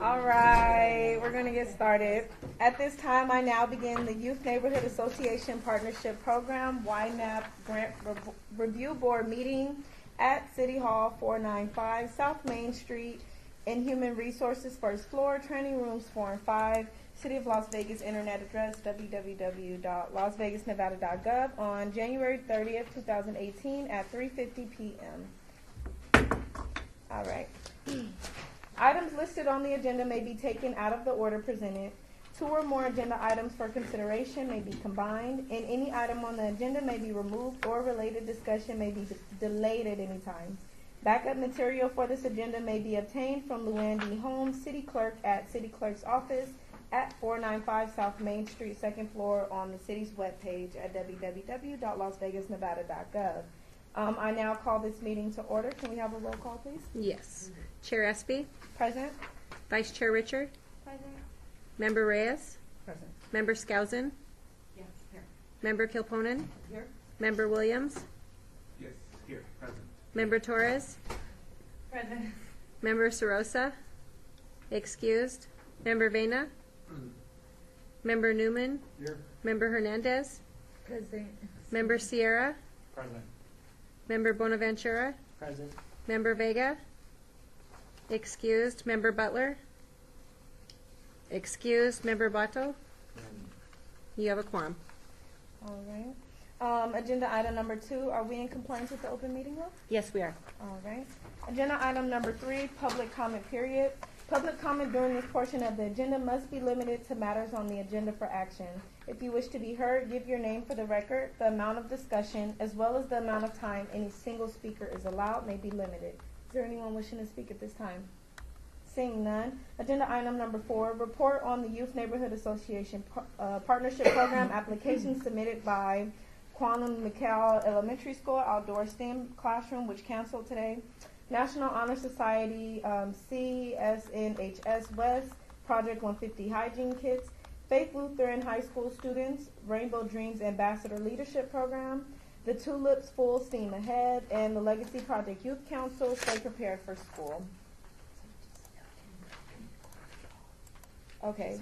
All right, we're going to get started. At this time, I now begin the Youth Neighborhood Association Partnership Program, Ynapp Grant Review Board meeting at City Hall, 495 South Main Street, in Human Resources, first floor, training rooms 4 and 5, City of Las Vegas internet address, www.lasvegasnevada.gov, on January 30th, 2018 at 3:50 p.m. All right. Items listed on the agenda may be taken out of the order presented. 2 or more agenda items for consideration may be combined, and any item on the agenda may be removed or related discussion may be delayed at any time. Backup material for this agenda may be obtained from Luann D. Holmes, City Clerk, at City Clerk's office at 495 South Main Street, second floor, on the city's webpage at www.lasvegasnevada.gov. I now call this meeting to order. Can we have a roll call, please? Yes. Chair Espy? Present. Vice Chair Richard? Present. Member Reyes? Present. Member Skousen? Yes, here. Member Kilponen? Here. Member Williams? Yes, here, present. Member Torres? Present. Member Sorosa? Excused. Member Vena? Member Newman? Here. Member Hernandez? Present. Member Sierra? Present. Member Bonaventura? Present. Member Vega? Excused. Member Butler? Excused. Member Bato? You have a quorum. All right. Agenda item number 2, are we in compliance with the open meeting law? Yes, we are. All right. Agenda item number 3, public comment period. Public comment during this portion of the agenda must be limited to matters on the agenda for action. If you wish to be heard, give your name for the record. The amount of discussion, as well as the amount of time any single speaker is allowed, may be limited. Is there anyone wishing to speak at this time? Seeing none. Agenda item number 4, report on the Youth Neighborhood Association Partnership Program application submitted by Quantum McCall Elementary School Outdoor STEM Classroom, which canceled today. National Honor Society, CSNHS West, Project 150 Hygiene Kits, Faith Lutheran High School students, Rainbow Dreams Ambassador Leadership Program, the Tulips Full Steam Ahead, and the Legacy Project Youth Council, Stay Prepared for School. Okay.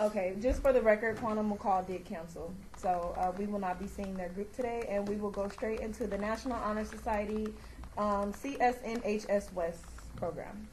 Okay, just for the record, Quantum McCall did cancel. So we will not be seeing their group today, and we will go straight into the National Honor Society CSNHS West program.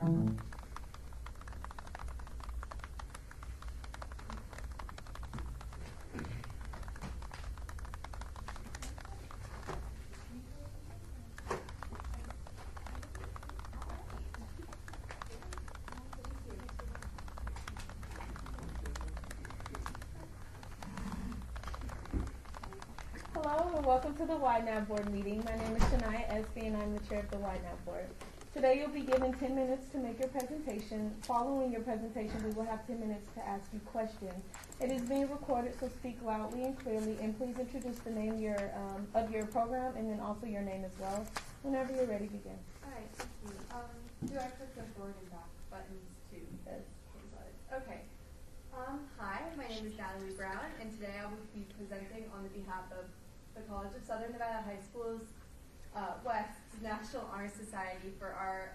Hello and welcome to the Ynapp board meeting. My name is Shania Espy and I'm the chair of the Ynapp board. Today you'll be given 10 minutes to make your presentation. Following your presentation, we will have 10 minutes to ask you questions. It is being recorded, so speak loudly and clearly, and please introduce the name of your program and then also your name as well. Whenever you're ready, begin. Alright, thank you. Do I click the forward and back buttons too? Yes. Okay. Hi, my name is Natalie Brown, and today I will be presenting on behalf of the College of Southern Nevada High School's West National Honor Society for our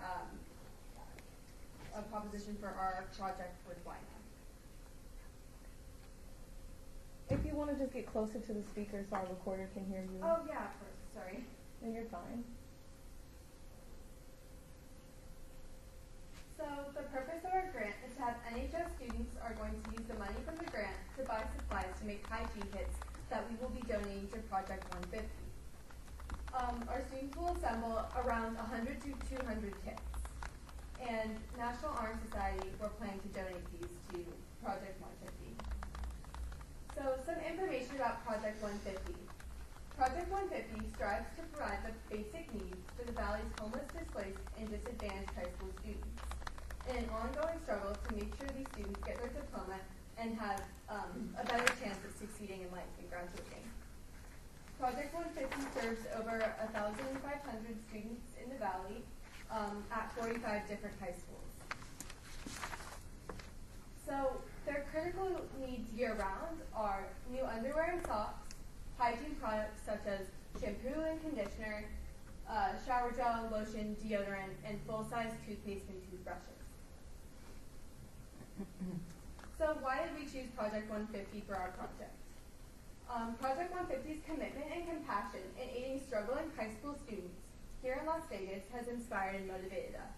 a proposition for our project with Ynapp. If you want to just get closer to the speaker so our recorder can hear you. Oh yeah, of course. Sorry. Then you're fine. So the purpose of our grant is to have NHS students are going to use the money from the grant to buy supplies to make hygiene kits that we will be donating to Project 150. Our students will assemble around 100 to 200 kits, and National Honor Society, we're planning to donate these to Project 150. So some information about Project 150. Project 150 strives to provide the basic needs for the Valley's homeless, displaced, and disadvantaged high school students, in an ongoing struggle to make sure these students get their diploma and have a better chance of succeeding in life and graduating. Project 150 serves over 1,500 students in the Valley at 45 different high schools. So their critical needs year-round are new underwear and socks, hygiene products such as shampoo and conditioner, shower gel, lotion, deodorant, and full-size toothpaste and toothbrushes. So why did we choose Project 150 for our project? Project 150's commitment and compassion in aiding struggling high school students here in Las Vegas has inspired and motivated us.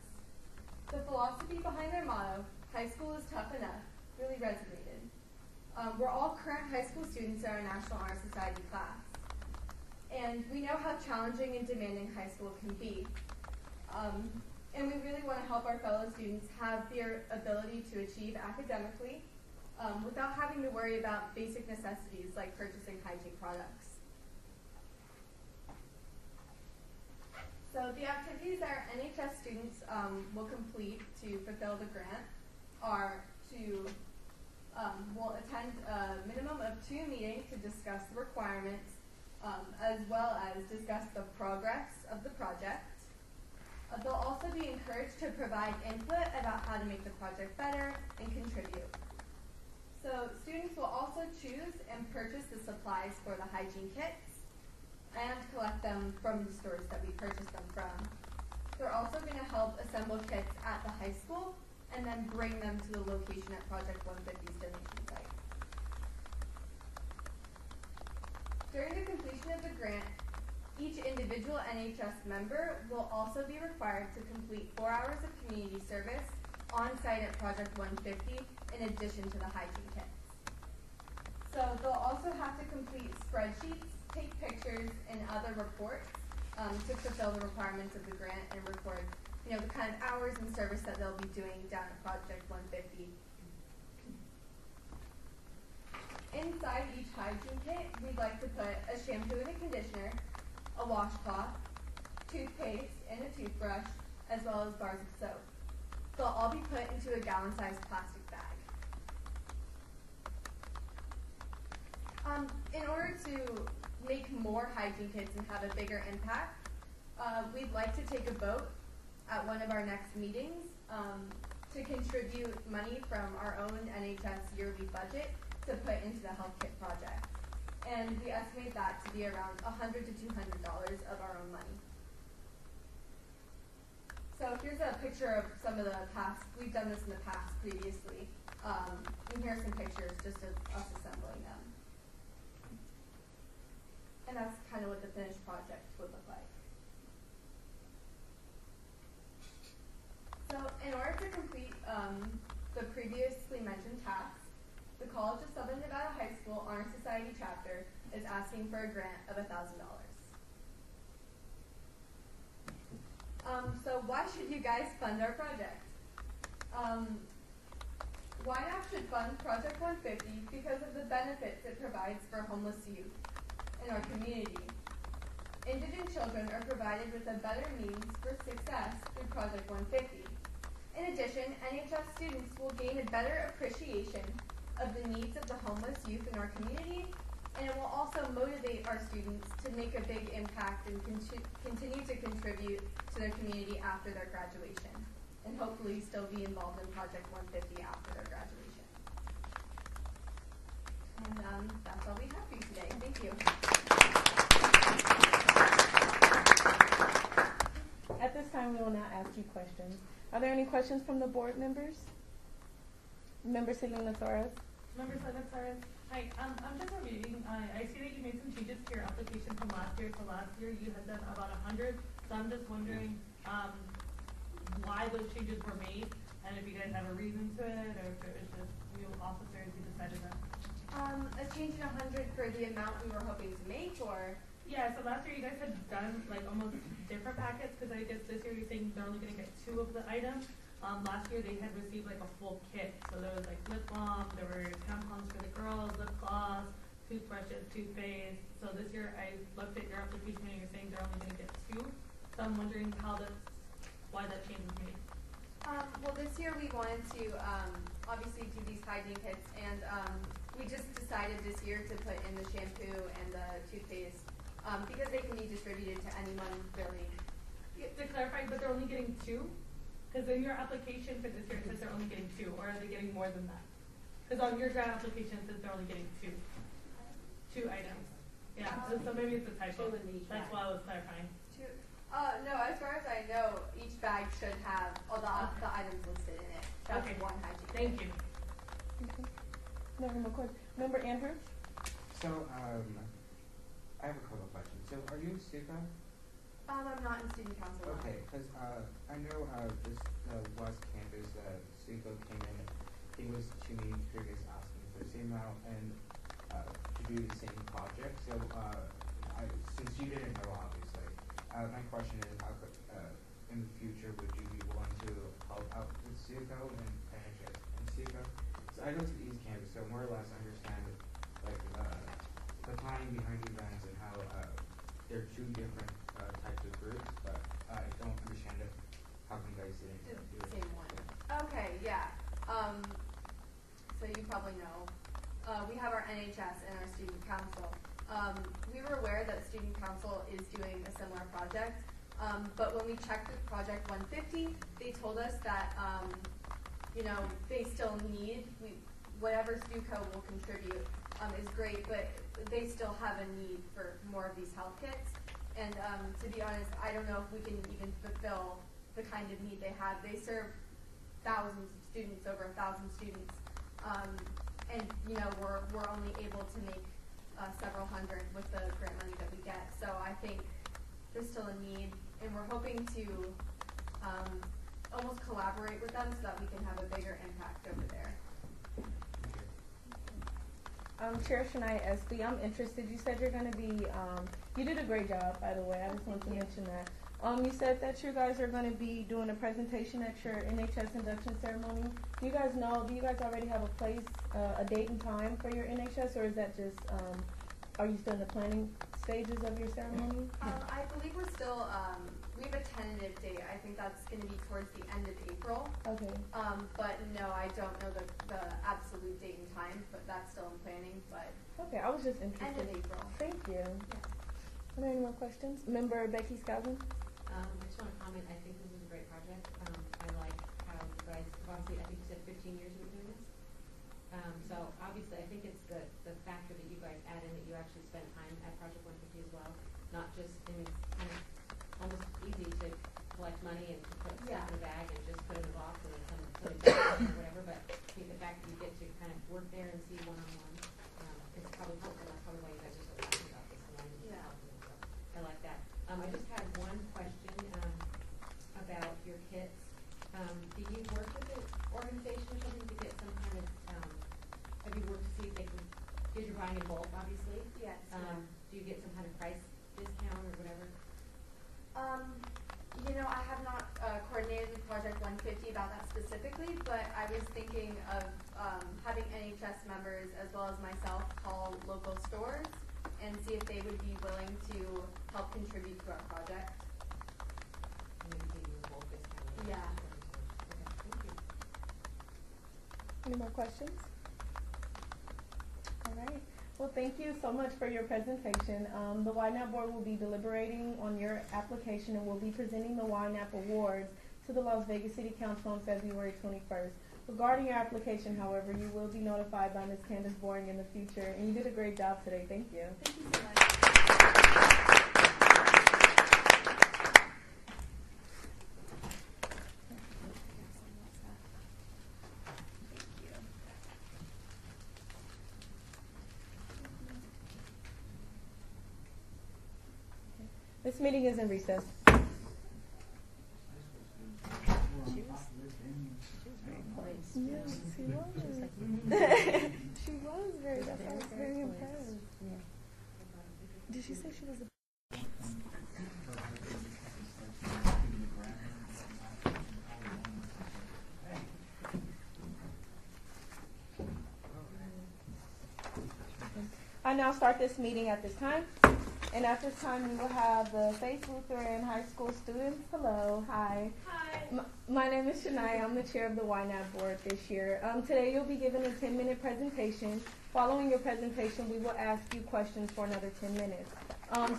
The philosophy behind their motto, "High school is tough enough," really resonated. We're all current high school students in our National Honor Society class, and we know how challenging and demanding high school can be. And we really want to help our fellow students have their ability to achieve academically without having to worry about basic necessities like purchasing hygiene products. So the activities that our NHS students will complete to fulfill the grant are to will attend a minimum of 2 meetings to discuss the requirements as well as discuss the progress of the project. They'll also be encouraged to provide input about how to make the project better and contribute. So students will also choose and purchase the supplies for the hygiene kits and collect them from the stores that we purchased them from. They're also going to help assemble kits at the high school and then bring them to the location at Project 150's donation site. During the completion of the grant, each individual NHS member will also be required to complete 4 hours of community service on site at Project 150 in addition to the hygiene kits. So they'll also have to complete spreadsheets, take pictures, and other reports to fulfill the requirements of the grant and record, the kind of hours and service that they'll be doing down at Project 150. Inside each hygiene kit, we'd like to put a shampoo and a conditioner, a washcloth, toothpaste, and a toothbrush, as well as bars of soap. They'll all be put into a gallon-sized plastic bag. In order to make more hygiene kits and have a bigger impact, we'd like to take a vote at one of our next meetings to contribute money from our own NHS yearly budget to put into the health kit project. And we estimate that to be around $100 to $200 of our own money. So here's a picture of some of the past, we've done this in the past previously. And here are some pictures just of us assembling them. And that's kind of what the finished project would look like. So in order asking for a grant of $1,000. So why should you guys fund our project? Ynapp should fund Project 150 because of the benefits it provides for homeless youth in our community. Indigent children are provided with a better means for success through Project 150. In addition, NHS students will gain a better appreciation of the needs of the homeless youth in our community, and it will also motivate our students to make a big impact and continue to contribute to their community after their graduation, and hopefully still be involved in Project 150 after their graduation. And that's all we have for you today. Thank you. At this time, we will now ask you questions. Are there any questions from the board members? Member Selena Torres. Member Selena Torres. Hi, I'm just reviewing. I see that you made some changes to your application from last year. So last year you had done about 100. So I'm just wondering why those changes were made, and if you guys have a reason to it, or if it was just new officers who decided that. A change in 100 for the amount we were hoping to make, or? Yeah, so last year you guys had done like almost different packets, because I guess this year you're saying they're only going to get 2 of the items. Last year they had received like a full kit, so there was like lip balm, there were tampons for the girls, lip gloss, toothbrushes, toothpaste. So this year I looked at your application and you're saying they're only going to get 2. So I'm wondering why that change was made. Well, this year we wanted to obviously do these hygiene kits, and we just decided this year to put in the shampoo and the toothpaste because they can be distributed to anyone, really. Yeah, to clarify, but they're only getting 2? Because in your application for this year it says they're only getting 2, or are they getting more than that? Because on your grant application it says they're only getting 2 items. Yeah, so maybe it's a typo. That's why I was clarifying. 2. No, as far as I know, each bag should have all the items listed in it. That's Okay. one hygiene. Thank you. Okay. No more questions. Member Andrews. So, I have a couple of questions. So, are you SUCO? I'm not in student council. Okay, because I know this West Campus SUCO came in. He was to me previous asking for the same amount and to do the same project. So, since you didn't know, obviously, my question is, how could, in the future, would you be willing to help out with SUCO and NHS and SUCO? So I go to the East Campus, so more or less understand like the planning behind events and how they're 2 different types of groups, but I don't understand it. How come you guys didn't do it? Same one. Okay, yeah. So you probably know. We have our NHS and our student council. We were aware that student council is doing a similar project, but when we checked with Project 150, they told us that they still need whatever SUCO will contribute is great, but they still have a need for more of these health kits. And to be honest, I don't know if we can even fulfill the kind of need they have. They serve thousands of students, over 1,000 students, and we're only able to make several hundred with the grant money that we get. So I think there's still a need, and we're hoping to almost collaborate with them so that we can have a bigger impact over there. Chair Shania Espy, I'm interested. You said you're going to be, you did a great job, by the way. I just want to mention that. You said that you guys are going to be doing a presentation at your NHS induction ceremony. Do you guys already have a place, a date and time for your NHS, or is that just, are you still in the planning stages of your ceremony? I believe we're still, we have a tentative date. I think that's going to be towards the end of April. Okay. But no, I don't know the absolute date and time, but that's still in planning, but Okay, I was just end interested. of April. Thank you. Yeah. Are there any more questions? Member Becky Scoggin? I just want to comment, I think this is a great project. I like how you guys, obviously, I think you said 15 years you've been doing this. So obviously, I think it's the factor that you guys add in that you actually spend time at Project 150 as well. Not just, I mean, it's kind of almost easy to collect money and to put stuff in a bag and just put it in a box and then someone put it back or whatever, but I think the fact that you get to kind of work there and see one-on-one is probably helpful. That's probably why you guys are so passionate about this and wanting to help them. So I like that. I just had one question about your kits. Do you work with an organization or something to get some kind of, have you worked to see if they can, because you're buying in bulk, obviously? Yes. was thinking of having NHS members as well as myself call local stores and see if they would be willing to help contribute to our project. Maybe give you a bulk discount. Yeah. Okay, thank you. Any more questions? All right. Well, thank you so much for your presentation. The Ynapp board will be deliberating on your application and will be presenting the Ynapp awards to the Las Vegas City Council on February 21st. Regarding your application, however, you will be notified by Ms. Candace Boring in the future, and you did a great job today. Thank you. Thank you so much. This meeting is in recess. Yes, she was. She was very. That's why I was very impressed. Did she say she was a? I now start this meeting at this time. And at this time, we will have the Faith Lutheran High School students. Hello, hi. Hi. My name is Shania. I'm the chair of the Ynapp board this year. Today, you'll be given a 10-minute presentation. Following your presentation, we will ask you questions for another 10 minutes.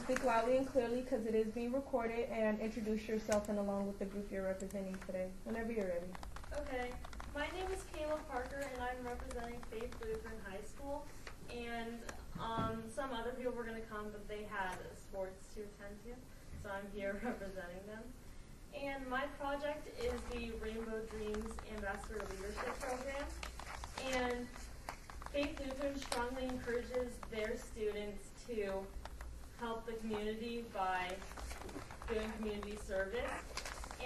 Speak loudly and clearly because it is being recorded, and introduce yourself and along with the group you're representing today, whenever you're ready. Okay. My name is Kayla Parker, and I'm representing Faith Lutheran High School. And some other people were going to come, but they had sports to attend to, so I'm here representing them. And my project is the Rainbow Dreams Ambassador Leadership Program. And Faith Lutheran strongly encourages their students to help the community by doing community service.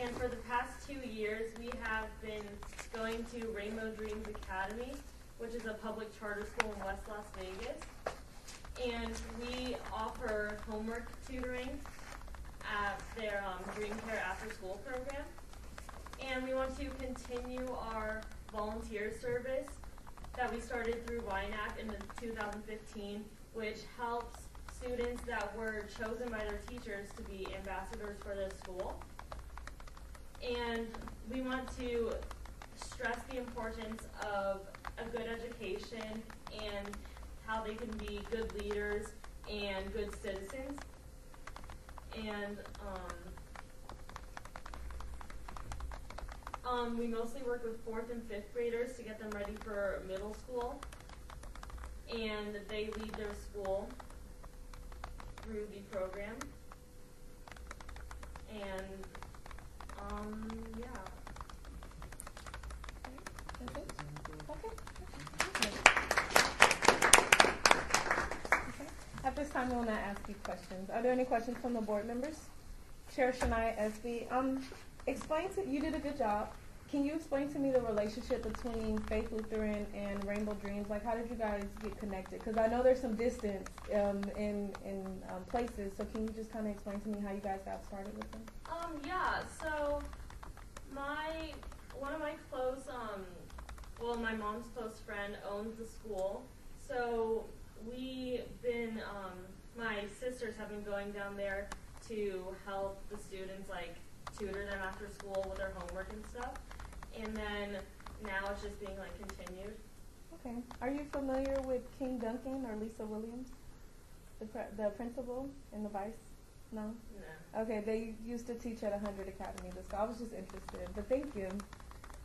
And for the past 2 years, we have been going to Rainbow Dreams Academy, which is a public charter school in West Las Vegas. And we offer homework tutoring at their Dream Care After School program. And we want to continue our volunteer service that we started through Ynapp in 2015, which helps students that were chosen by their teachers to be ambassadors for their school. And we want to stress the importance of a good education and how they can be good leaders and good citizens. And we mostly work with 4th and 5th graders to get them ready for middle school. And they lead their school through the program. And yeah. That's it? Okay. At this time, we will not ask you questions. Are there any questions from the board members? Chair Shania Espy, you did a good job. Can you explain to me the relationship between Faith Lutheran and Rainbow Dreams? Like, how did you guys get connected? Because I know there's some distance in places, so can you just kind of explain to me how you guys got started with them? Yeah, so one of my close, my mom's close friend owns the school, so we've been, my sisters have been going down there to help the students, like, tutor them after school with their homework and stuff, and then now it's just being, like, continued. Okay. Are you familiar with King Duncan or Lisa Williams, the principal and the vice? No? No. Okay, they used to teach at 100 Academy, so I was just interested, but thank you.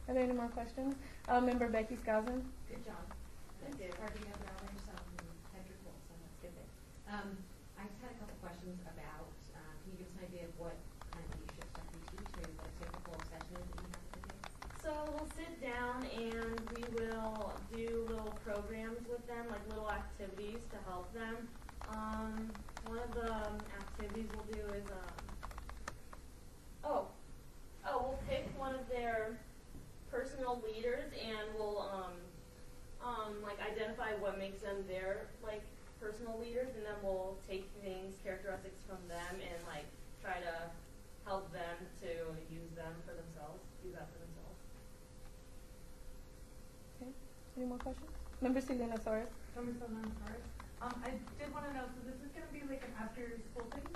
Are there any more questions? Member Becky Skousen? Good job. Thank you. Hard to get out by yourself and have your goals, so that's good thing. I just had a couple questions about, can you give us an idea of what kind of leadership stuff you teach, or what a typical session is that you have with the kids? So we'll sit down and we will do little programs with them, like little activities to help them. One of the activities we'll do is, we'll pick one of their personal leaders and we'll, identify what makes them their, personal leaders, and then we'll take characteristics from them and, try to help them to use that for themselves. Any more questions? Member Selena Torres. Number 7 first. I did want to know, so this is going to be like an after-school thing?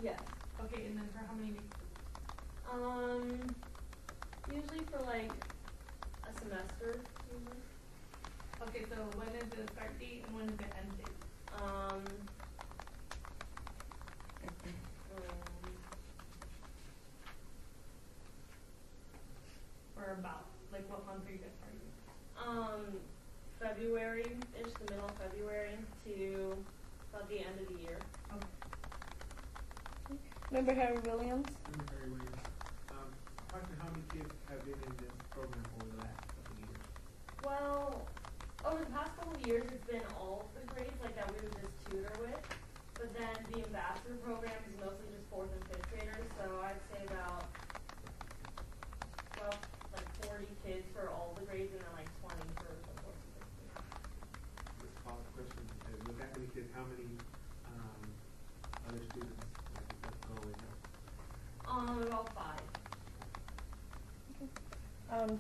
Yes. Okay, and then for how many weeks? Usually for like a semester, usually. Okay, so when is the start date and when is the end date? Or about, like what month are you guys starting? February-ish, the middle of February to about the end of the year. Member Harry Williams. I'm Harry Williams. Approximately how many kids have been in this program over the last couple of years? Well, over the past couple of years, it's been all the grades like that we would just tutor with. But then the ambassador program is mostly just 4th and 5th graders, so I'd say about 40 kids for all the grades and then like 20 for the 4th and 5th grade. This follow-up question, with that many kids, how many other students go with them? About 5.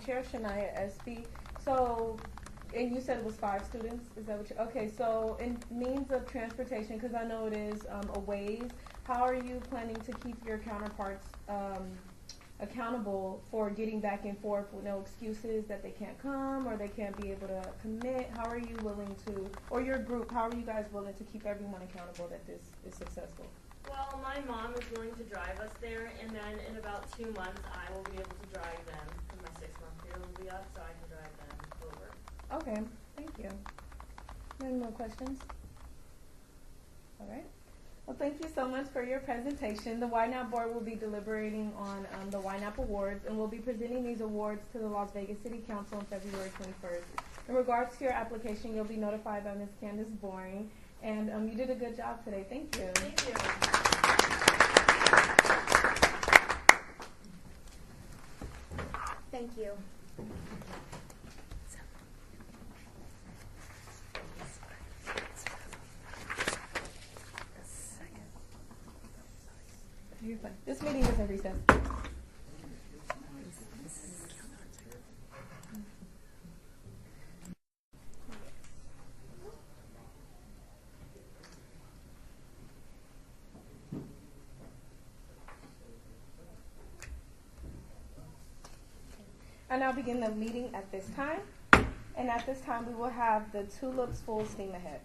Chair Shania Espy. So, and you said it was 5 students? Is that what you, okay, so in means of transportation, because I know it is a ways, how are you planning to keep your counterparts accountable for getting back and forth with no excuses that they can't come or they can't be able to commit? How are you willing to, or your group, how are you guys willing to keep everyone accountable that this is successful? Well, my mom is willing to drive us there, and then in about 2 months, I will be able to drive them. And my 6-month period will be up, so I can drive them over. Okay, thank you. Any more questions? All right. Well, thank you so much for your presentation. The Ynapp board will be deliberating on the Ynapp awards, and we'll be presenting these awards to the Las Vegas City Council on February 21st. In regards to your application, you'll be notified by Ms. Candace Boring, and you did a good job today. Thank you. Thank you. Thank you. You're fine. This meeting is in recess. I now begin the meeting at this time, and at this time we will have the tulips full steam ahead.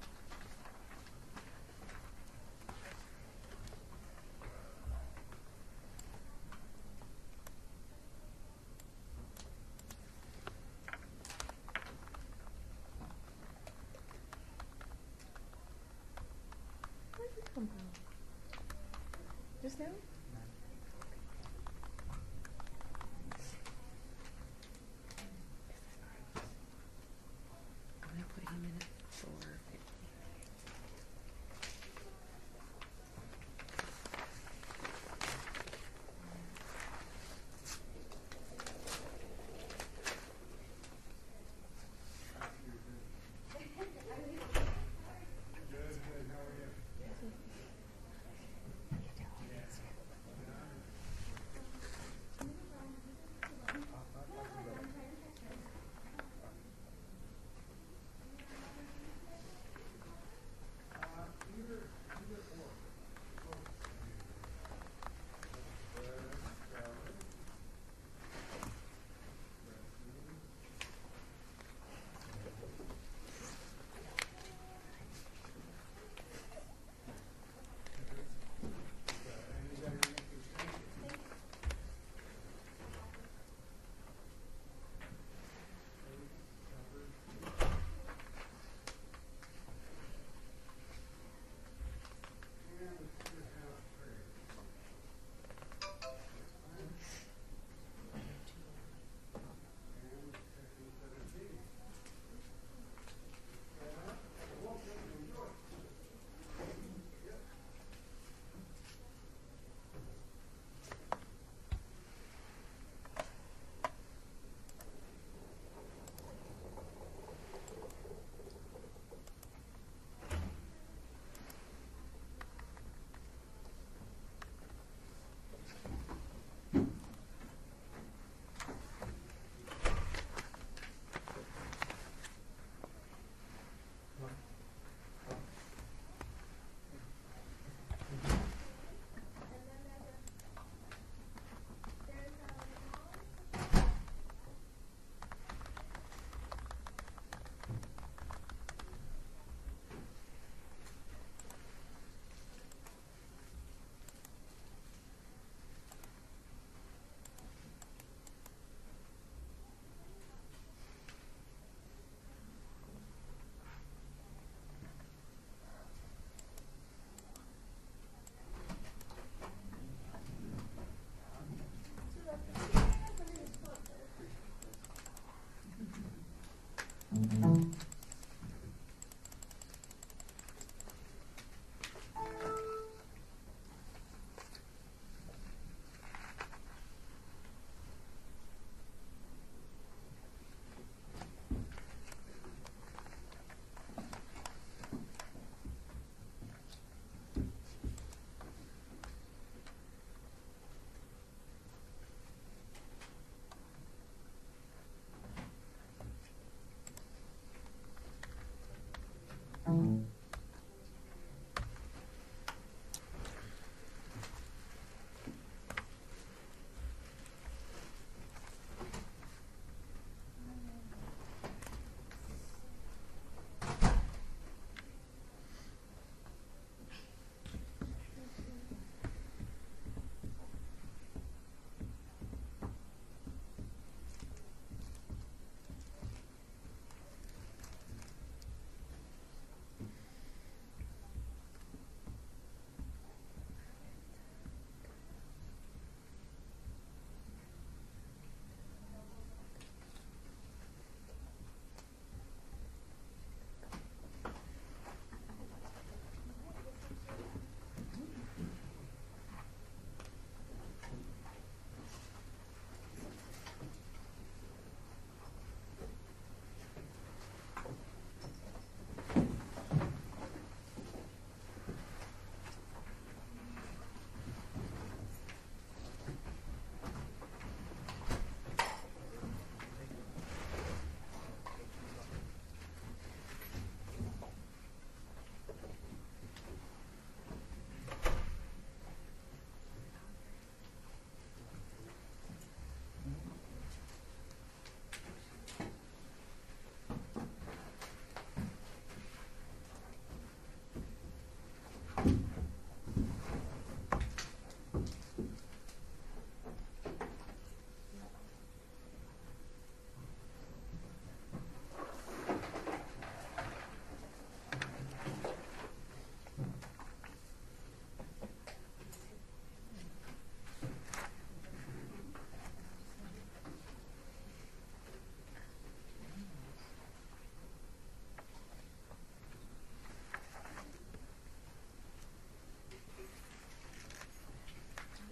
Where did it come from? Just now? I'm gonna put him in it for 50.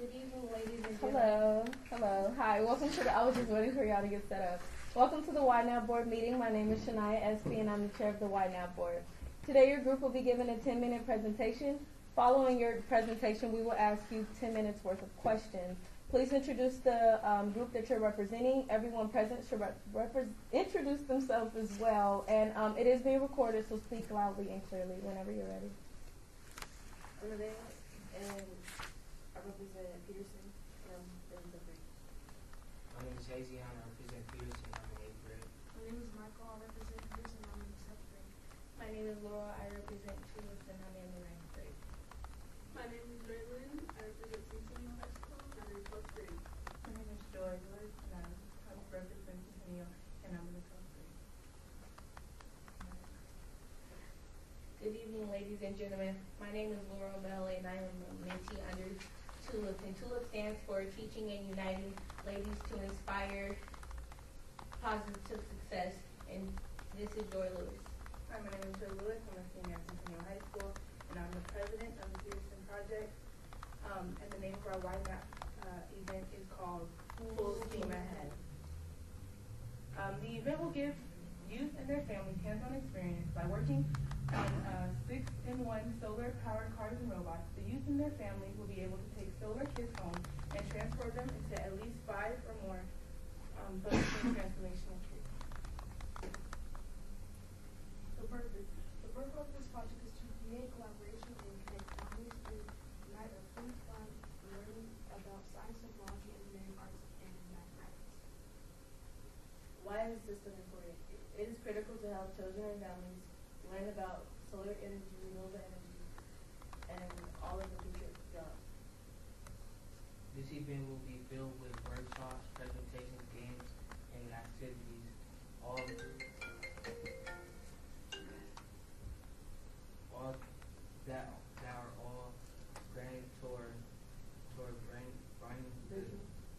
Good evening, ladies and Hello. Hello. Hi. Welcome to the, I was just waiting for y'all to get set up. Welcome to the Ynapp board meeting. My name is Shania Espy and I'm the chair of the Ynapp board. Today your group will be given a 10-minute presentation. Following your presentation, we will ask you 10 minutes worth of questions. Please introduce the group that you're representing. Everyone present should introduce themselves as well. And it is being recorded, so speak loudly and clearly whenever you're ready. I'm Renee, and I represent Peterson, and I'm in the grade. My name is Hazy, and I represent Peterson. I'm in 8th grade. My name is Michael, I represent Peterson, I'm in 7th grade. My name is Laura, I represent Tulip, and I'm in the 9th grade. My name is Raylyn, I represent Centennial High School, I'm in 12th grade. My name is Joy Lewis, and I represent Centennial, and I'm in the 12th grade. Good evening, ladies and gentlemen. My name is Laura Bell, and I am a mentee under TULIP, and TULIP stands for Teaching and Uniting Ladies to Inspire Positive Success, and this is Joy Lewis. Hi, my name is Joy Lewis. I'm a senior at Centennial High School, and I'm the president of the Peterson Project. And the name of our Ynapp event is called Full Steam Ahead. The event will give youth and their families hands-on experience by working on 6-in-1 solar-powered cars and robots. The youth and their family will be able to take solar kits home and transport them into at least 5 or more budgeting transformational kits. The purpose of this project is to create collaboration and connect families through night of free fun, learning about science, technology, engineering, arts, and mathematics. Why is this system important? It is critical to help children and families learn about solar energy, renewable energy, and all of the future jobs. This event will be filled with workshops, presentations, games, and activities, all that are all granted toward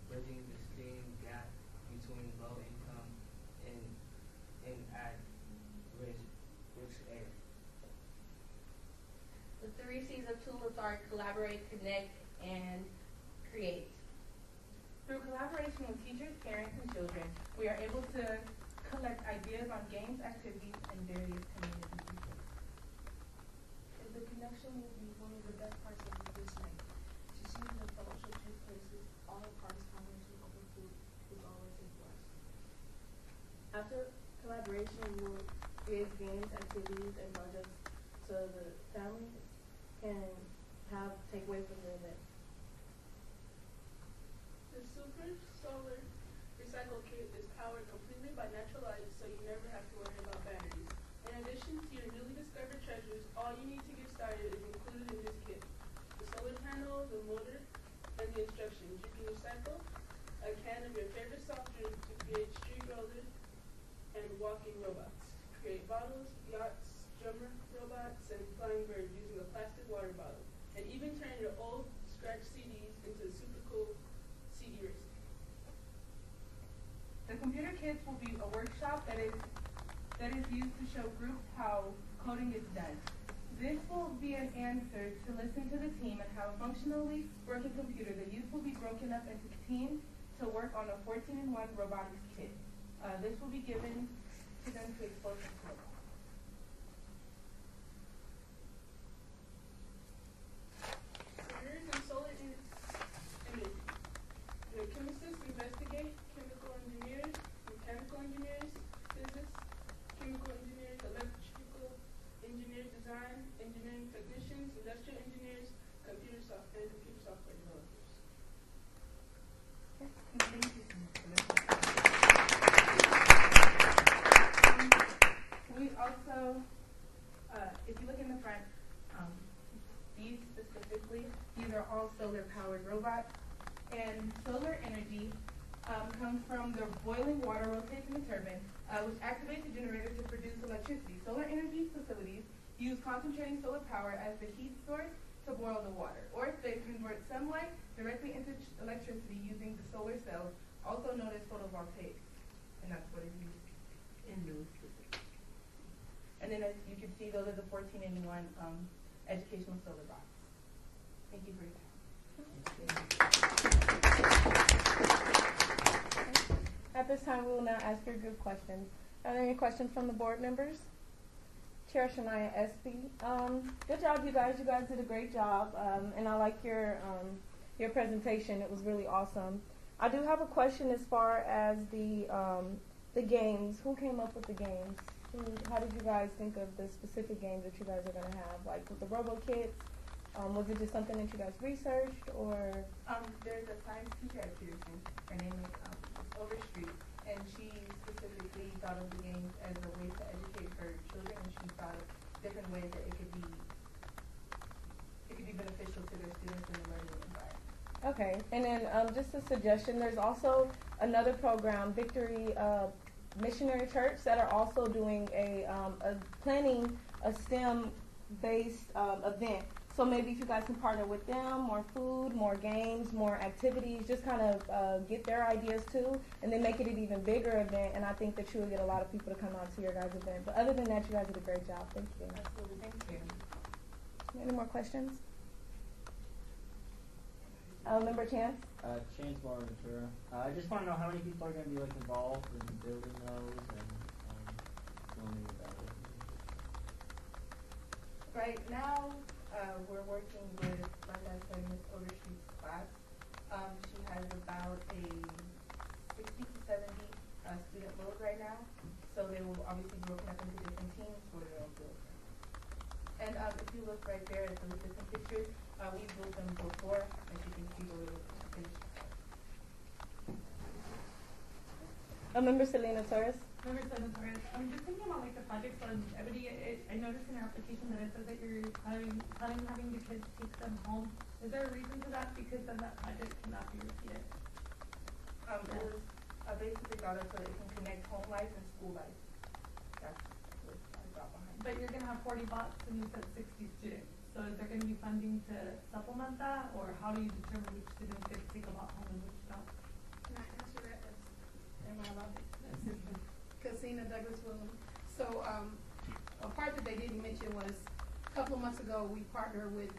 bridging the STEAM gap between low income and at rich areas. The 3 C's of TULIP are collaborate, connect, and create. Through collaboration with teachers, parents, and children, we are able to collect ideas on games, activities, and various community features. And the connection will be one of the best parts of this night. To see the fellowship take places, all the parties combination over food is always a plus. After collaboration, we will create games, activities, and projects so the family can take away from the event. The Super Solar Recycle Kit is powered completely by natural light, so you never have to worry about batteries. In addition to your newly discovered treasures, all you need to get started is included in this kit. The solar panel, the motor, and the instructions. You can recycle a can of your favorite soft drink to create street rollers and walking robots. Create bottles, yachts, drummer robots, and flying birds using a plastic water bottle. And even turn your old scratch CDs into super cool CD racer. The computer kits will be a workshop that is used to show groups how coding is done. This will be an answer to listen to the team and how a functionally working computer. The youth will be broken up into teams to work on a 14-in-1 robotics kit. This will be given to them to expose them to robots. Careers in solar energy. The chemicists investigate chemical engineers, mechanical engineers, physics, chemical engineers, electrical engineers, design, engineering technicians, industrial engineers, computer software developers. Thank you so much. We also, if you look in the front, these specifically, these are all solar-powered robots. And solar energy comes from the boiling water rotates in the turbine, which activates the generator to produce electricity. Solar energy facilities use concentrating solar power as the heat source to boil the water, or they convert sunlight directly into electricity using the solar cells, also known as photovoltaics. And that's what is used in those specifics. And then as you can see, those are the 14-in-1 educational solar box. Thank you for your time. this time, we will now ask your group questions. Are there any questions from the board members? Chair Shania Espy. Good job, you guys. You guys did a great job, and I like your presentation. It was really awesome. I do have a question as far as the games. Who came up with the games? How did you guys think of the specific games that you guys are going to have? Like with the Robo Kits, was it just something that you guys researched, or? There's a science teacher at Peterson. Her name is Overstreet, and she specifically thought of the games as a way to educate her children, and she thought of different ways that it could be beneficial to their students in the learning environment. Okay, and then just a suggestion, there's also another program, Victory Missionary Church, that are also doing planning a STEM-based event. So maybe if you guys can partner with them, more food, more games, more activities, just kind of get their ideas too, and then make it an even bigger event, and I think that you will get a lot of people to come out to your guys' event. But other than that, you guys did a great job. Thank you. Absolutely, thank you. Any more questions? Member Chance? Chance Bonaventura. I just want to know how many people are going to be involved in building those and filming about it. Right now, we're working with, like I said, Ms. Overstreet's class. She has about a 60 to 70 student load right now, so they will obviously be broken up into different teams for their own build. And if you look right there at those different pictures, we built them before, as you can see, we're finished. Member Selena Torres? Member Selena Torres, I'm just thinking about like the project funds. I noticed in your application that it says that you're planning on having the kids take them home. Is there a reason to that? Because then that project cannot be repeated. It was basically thought of so that it can connect home life and school life. That's what I thought behind it. But you're going to have 40 bots and you said 60 students. So is there going to be funding to supplement that, or how do you determine which students get to take a bot home and which don't? Can I answer that? Am I allowed to? Casina Douglas Williams. So a part that they didn't mention was a couple of months ago we partnered with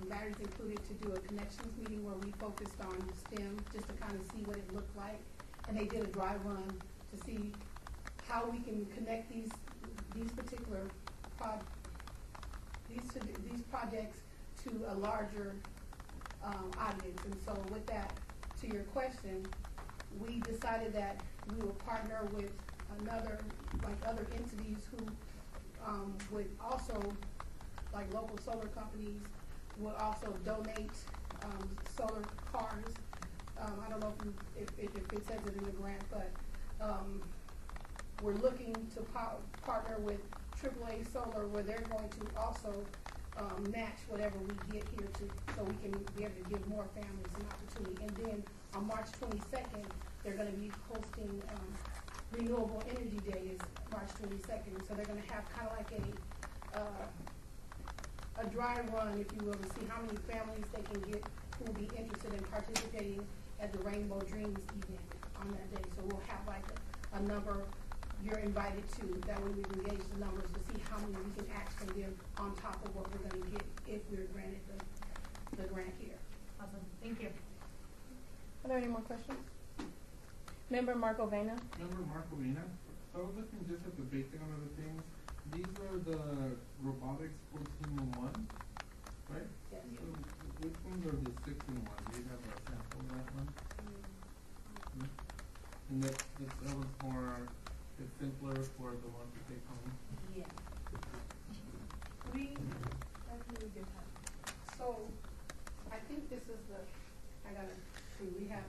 Batteries Included to do a connections meeting where we focused on STEM just to kind of see what it looked like, and they did a dry run to see how we can connect these particular these projects to a larger audience. And so with that, to your question, we decided that we will partner with other entities who would also, like local solar companies, would also donate solar cars. I don't know if it says it in the grant, but we're looking to partner with AAA Solar, where they're going to also match whatever we get here so we can be able to give more families an opportunity. And then on March 22nd, they're going to be hosting Renewable Energy Day is March 22nd. So they're going to have kind of like a dry run, if you will, to see how many families they can get who will be interested in participating at the Rainbow Dreams event on that day. So we'll have like a number you're invited to. That way we can gauge the numbers to see how many we can actually give on top of what we're going to get if we're granted the grant here. Awesome. Thank you. Are there any more questions? Member Marco Vena? Member Marco Vena. So I was looking just at the basic on other things. These are the robotics 14-in-1, right? Yes. So which ones are the 6-in-1? Do you have a sample of that one? And that was more, it's simpler for the one to take home? Yeah. That's really good time. So I think this is I gotta see, we had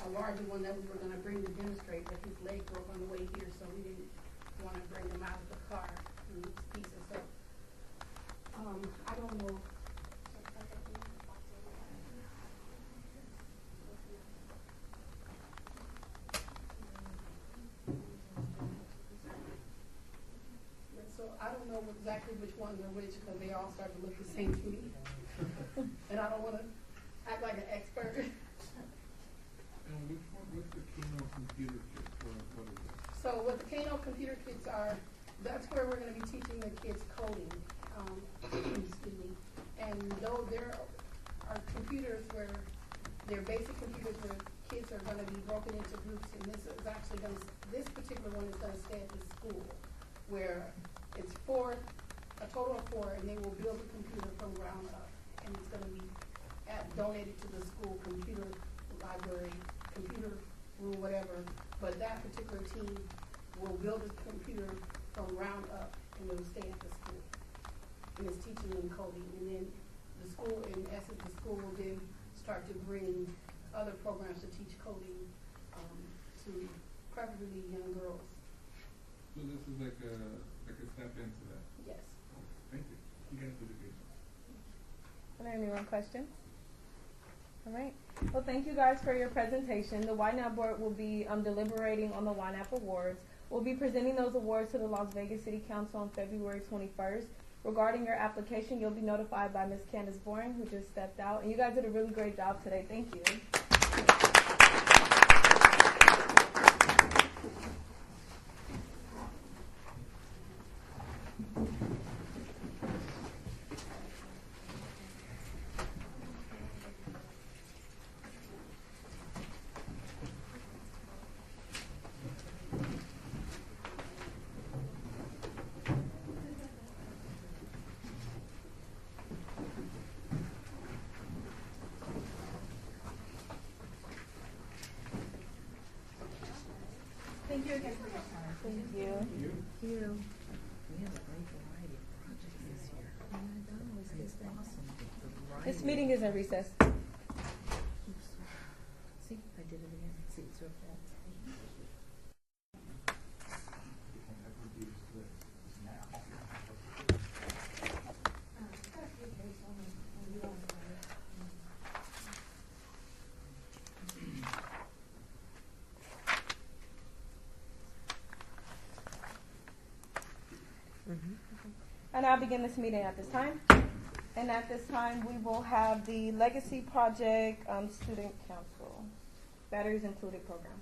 a larger one that we were gonna bring to demonstrate, but his leg broke on the way here, so we didn't wanna bring him out of the car in these pieces. So, I don't know. So I don't know exactly which ones are which, because they all start to look the same to me. And I don't want to act like an expert. And what's the Kano computer kit? What is it? So what the Kano computer kits are, that's where we're going to be teaching the kids coding. Excuse me. And though there are computers where they're basic computers where kids are gonna be broken into groups, and this is actually gonna, this particular one is gonna stay at the school, where it's a total of 4, and they will build a computer from ground up, and it's gonna be donated to the school computer library, computer room, whatever, but that particular team will build a computer from ground up, and it will stay at the school, and it's teaching them coding, and then the school, in essence, the school will then start to bring other programs to teach coding to preferably young girls. So this is like a step into that. Yes. Thank you. You guys did a good job. Are there any more questions? All right. Well, thank you guys for your presentation. The Ynapp board will be deliberating on the Ynapp awards. We'll be presenting those awards to the Las Vegas City Council on February 21st. Regarding your application, you'll be notified by Ms. Candace Boring, who just stepped out. And you guys did a really great job today. Thank you. Thank you again for your time. Thank you. Thank you. We have a great variety of projects this year. And it's awesome. The variety. This meeting is in recess. Oops. See, I did it again. See, it's your fault. And I'll begin this meeting at this time. And at this time, we will have the Legacy Project Student Council, Batteries Included program.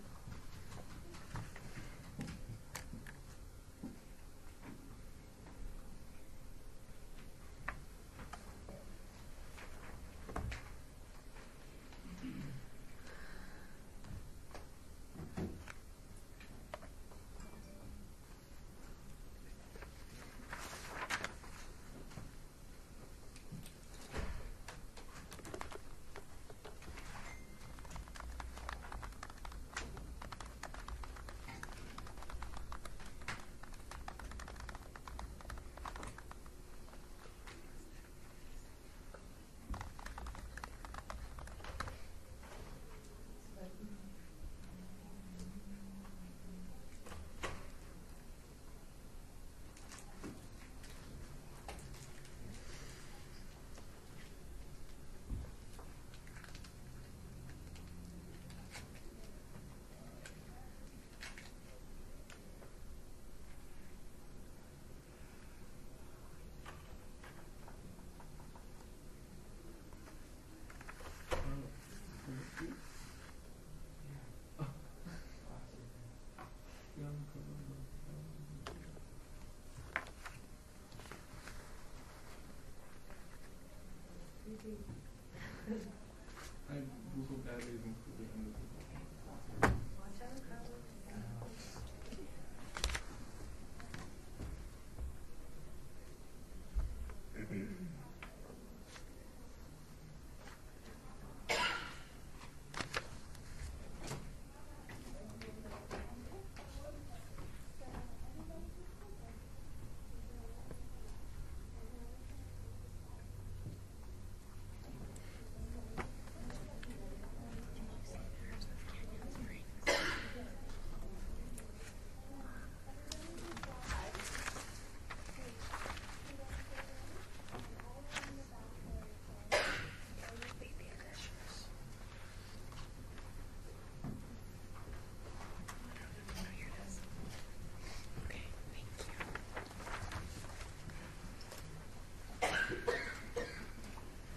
I Googled batteries included in the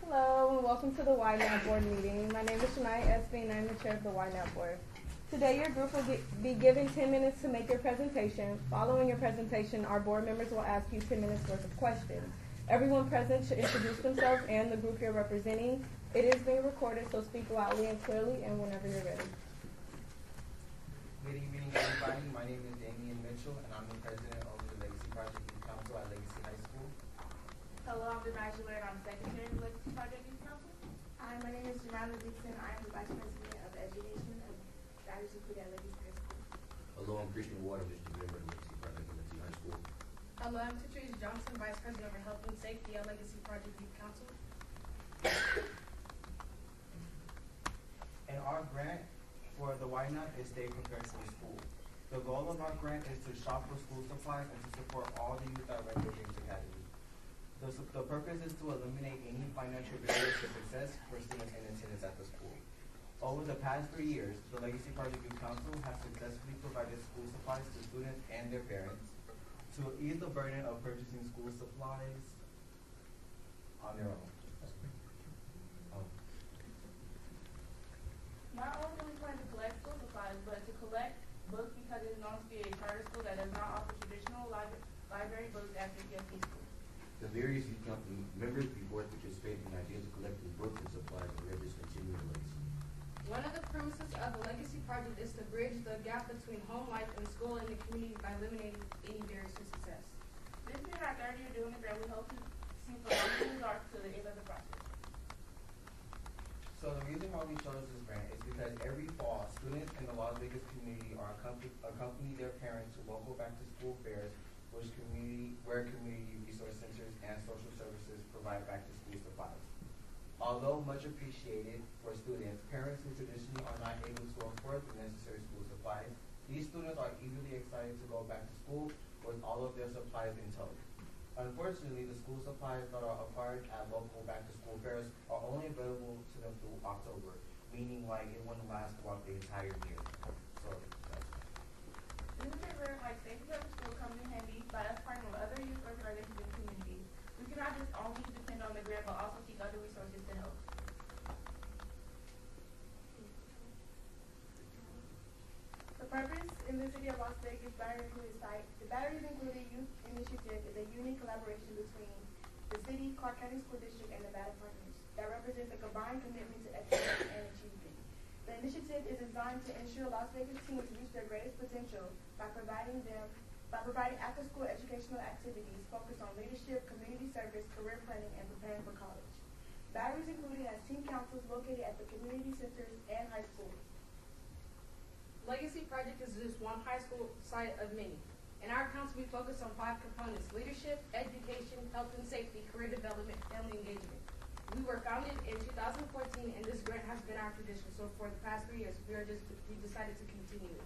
Hello, and welcome to the Ynapp board meeting. My name is Shania Espy, and I'm the chair of the Ynapp board. Today, your group will be given 10 minutes to make your presentation. Following your presentation, our board members will ask you 10 minutes worth of questions. Everyone present should introduce themselves and the group you're representing. It is being recorded, so speak loudly and clearly and whenever you're ready. Good evening, everybody. My name is Damian Mitchell, and I'm the president of the Legacy Project Youth Council at Legacy High School. Hello, I'm Denaja Laird. I'm secretary of the Legacy Project Youth Council. Hi, my name is Jamala Dixon. I am the vice president of education of Values Included at Legacy High School. Hello, I'm Christian Ward. I'm just a member of the Legacy Project at Legacy High School. Hello, I'm Patrice Johnson, vice president of health and safety at Legacy Project Youth Council. And our grant for the Ynapp is Stay Prepared for School. The goal of our grant is to shop for school supplies and to support all the youth at Rainbow Dreams Academy. The purpose is to eliminate any financial barriers to success for students in attendance at the school. Over the past 3 years, the Legacy Project Youth Council has successfully provided school supplies to students and their parents to ease the burden of purchasing school supplies on their own. Not only do we plan to collect school supplies, but to collect books because it is known to be a charter school that does not offer traditional library books at the CFP school. The various youth council members before us participated in ideas of collecting books and supplies, and we are discontinuing the Legacy. One of the premises of the Legacy Project is to bridge the gap between home life and school in the community by eliminating any barriers to success. This being our third year doing it, that we hope to see phenomenal results to the end of the process. So the reason why we chose this grant is because every fall, students in the Las Vegas community are accompany their parents to local back-to-school fairs, where community resource centers and social services provide back-to-school supplies. Although much appreciated for students, parents who traditionally are not able to afford the necessary school supplies, these students are eagerly excited to go back to school with all of their supplies in tow. Unfortunately, the school supplies that are acquired at local back-to-school fairs are only available to them through October, meaning like it wouldn't last throughout the entire year. So that's This is a grant like Stay Prepared for School comes in handy by us partnering with other youth organizations and communities. We cannot just only depend on the grant, but also seek other resources to help. The purpose in the city of Las Vegas Battery Included site, the Batteries Included Youth Initiative is a unique collaboration between the city, Clark County School District, and Nevada partners that represents a combined commitment to excellence and achievement. The initiative is designed to ensure Las Vegas teens reach their greatest potential by providing after-school educational activities focused on leadership, community service, career planning, and preparing for college. Batteries Included has teen councils located at the community centers and high schools. Legacy Project is just one high school site of many. In our council, we focus on 5 components: leadership, education, health and safety, career development, family engagement. We were founded in 2014, and this grant has been our tradition. So for the past 3 years, we decided to continue it.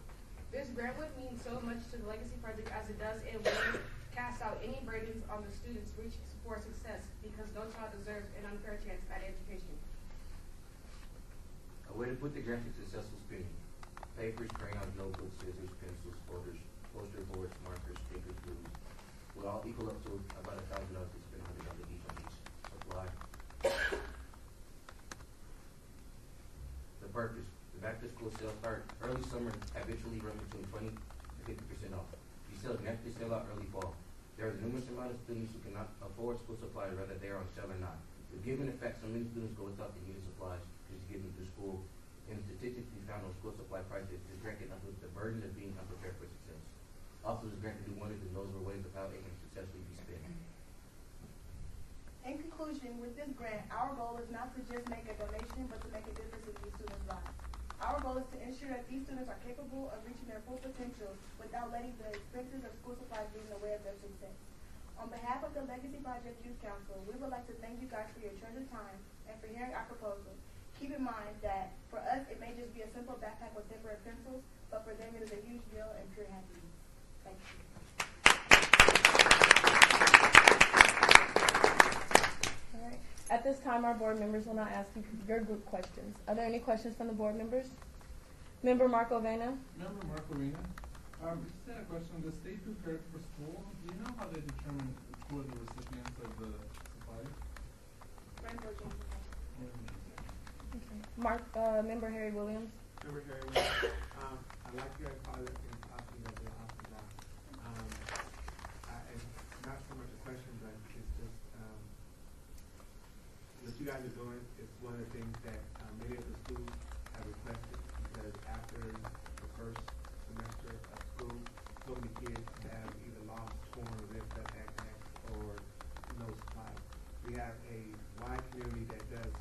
This grant would mean so much to the Legacy Project as it does. It will cast out any burdens on the students reaching for success, because no child deserves an unfair chance at education. A way to put the grant to successful spending: papers, crayons, notebooks, scissors, pencils, folders, poster boards, markers, stickers, glues will all equal up to about $1,000 to spend $100 each on each supply. The purpose: the back-to-school sales start early summer, habitually run between 20 to 50% off. These sales naturally sell out early fall. There are a numerous amount of students who cannot afford school supplies, whether they are on sale or not. The given effect, so many students go without the needed supplies just to get them to school. In the statistics we found on school supply prices, this grant can uplift the burden of being unprepared for success. Also, this grant can do wonders in those who are ways of how it can successfully be spent. In conclusion, with this grant, our goal is not to just make a donation, but to make a difference in these students' lives. Our goal is to ensure that these students are capable of reaching their full potential without letting the expenses of school supplies get in the way of their success. On behalf of the Legacy Project Youth Council, we would like to thank you guys for your treasured time and for hearing our proposal. Keep in mind that for us, it may just be a simple backpack with temporary pencils, but for them it is a huge deal and pure happiness. Thank you. All right. At this time, our board members will now ask you your group questions. Are there any questions from the board members? Member Marco Vena. Member Marco Rena, just had a question. The Stay Prepared for School, do you know how they determine who are the recipients of the supplies? Okay. Member Harry Williams. Member Harry Williams, I like your pilot and talking that they're off the block. It's not so much a question, but it's just what you guys are doing is one of the things that many of the schools have requested, because after the first semester of school, so many kids have either lost, torn, or ripped up backpacks or no supplies. We have a wide community that does,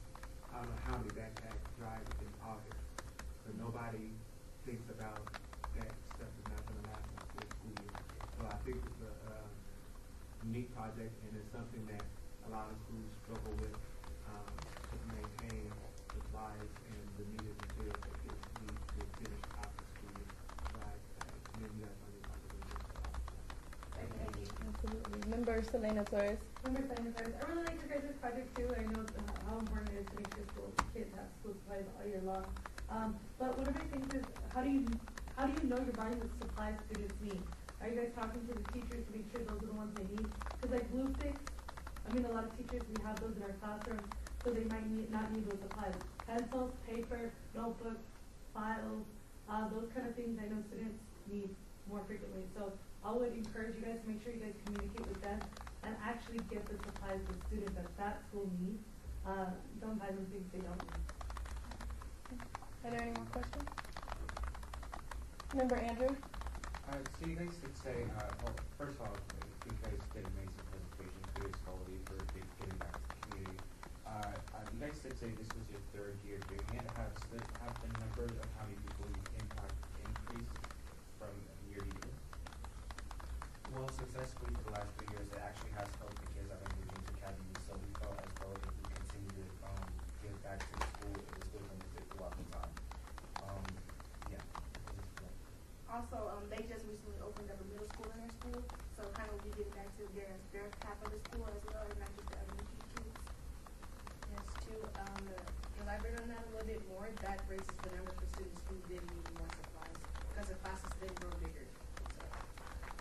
I don't know how many backpack drives in August, but nobody thinks about that stuff is not going to last the full school year. So I think it's a unique project, and it's something that a lot of schools struggle with to maintain supplies and the needed materials that kids need to finish out the school year. So I commend you guys on your Absolutely. Member Selena Torres. Member Selena Torres, I really like your guys' project too. I know how important it is to make sure kids have school supplies all year long. But one of my things is, how do you know you're buying the supplies students need? Are you guys talking to the teachers to make sure those are the ones they need? Because like glue sticks, I mean, a lot of teachers, we have those in our classrooms, so they might not need those supplies. Pencils, paper, notebooks, files, those kind of things I know students need more frequently. So I would encourage you guys to make sure you guys communicate with them and actually get the supplies the students that school needs. Don't buy them things they don't need. Are there any more questions? Member Andrew? So you guys did say, well, first of all, you guys did an amazing presentation, good quality for getting back to the community. You guys did say this was your third year doing it. Have the numbers of how many people you impact increased from year to year? Well, successfully for the last 3 years, it actually has helped the kids out of the Dreams Academy. So we felt as though if we continue to give back to the school, it was good benefit throughout the time. Yeah. Also, they just recently opened up a middle school in their school, so kind of we get back to their half of the school as well, and not just the elementary kids. Yes, to elaborate on that a little bit more, that raises the number for students who did need more supplies, because the classes did grow bigger.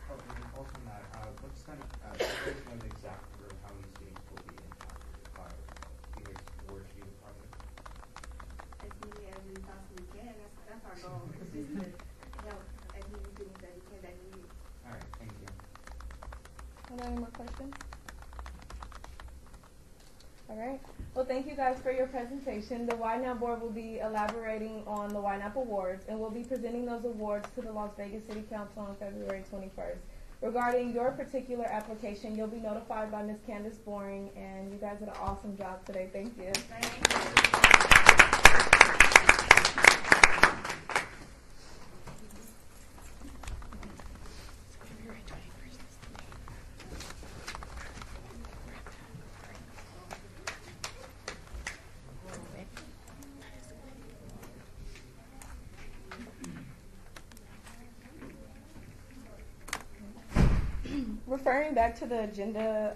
Oh, and then also on that, what's kind of, you guys know the exact number of how many students will be impacted by you guys were to do the project? As many as we possibly can. That's our goal. It's just to help as many students as we can that need it. All right, thank you. Are there any more questions? All right. Well, thank you guys for your presentation. The Ynapp board will be elaborating on the Ynapp awards, and we'll be presenting those awards to the Las Vegas City Council on February 21st. Regarding your particular application, you'll be notified by Ms. Candace Boring, and you guys did an awesome job today. Thank you. Thank you. Referring back to the agenda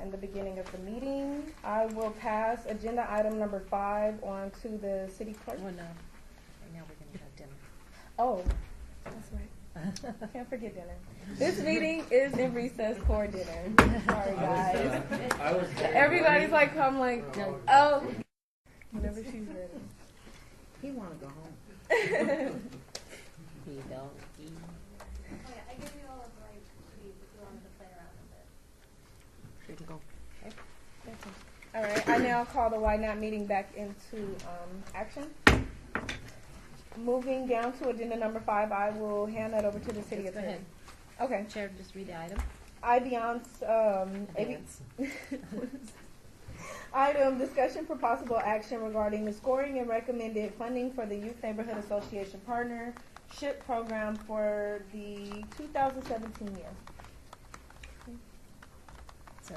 in the beginning of the meeting, I will pass agenda item number 5 on to the city clerk. Oh, no. Right now we're going to have dinner. Oh, that's right. Can't forget dinner. This meeting is in recess for dinner. Sorry, guys. Everybody's like, I'm like, oh. Whenever she's ready. He want to go home. He don't. He. Oh yeah, I give you all a break if you wanted to play around a bit. Free to go. Okay. All right, I now call the Ynapp meeting back into action. Moving down to agenda number 5, I will hand that over to the city Yes, go attorney. ahead. Okay. Chair, just read the item. Item discussion for possible action regarding the scoring and recommended funding for the Youth Neighborhood Association Partnership Program for the 2017 year. So,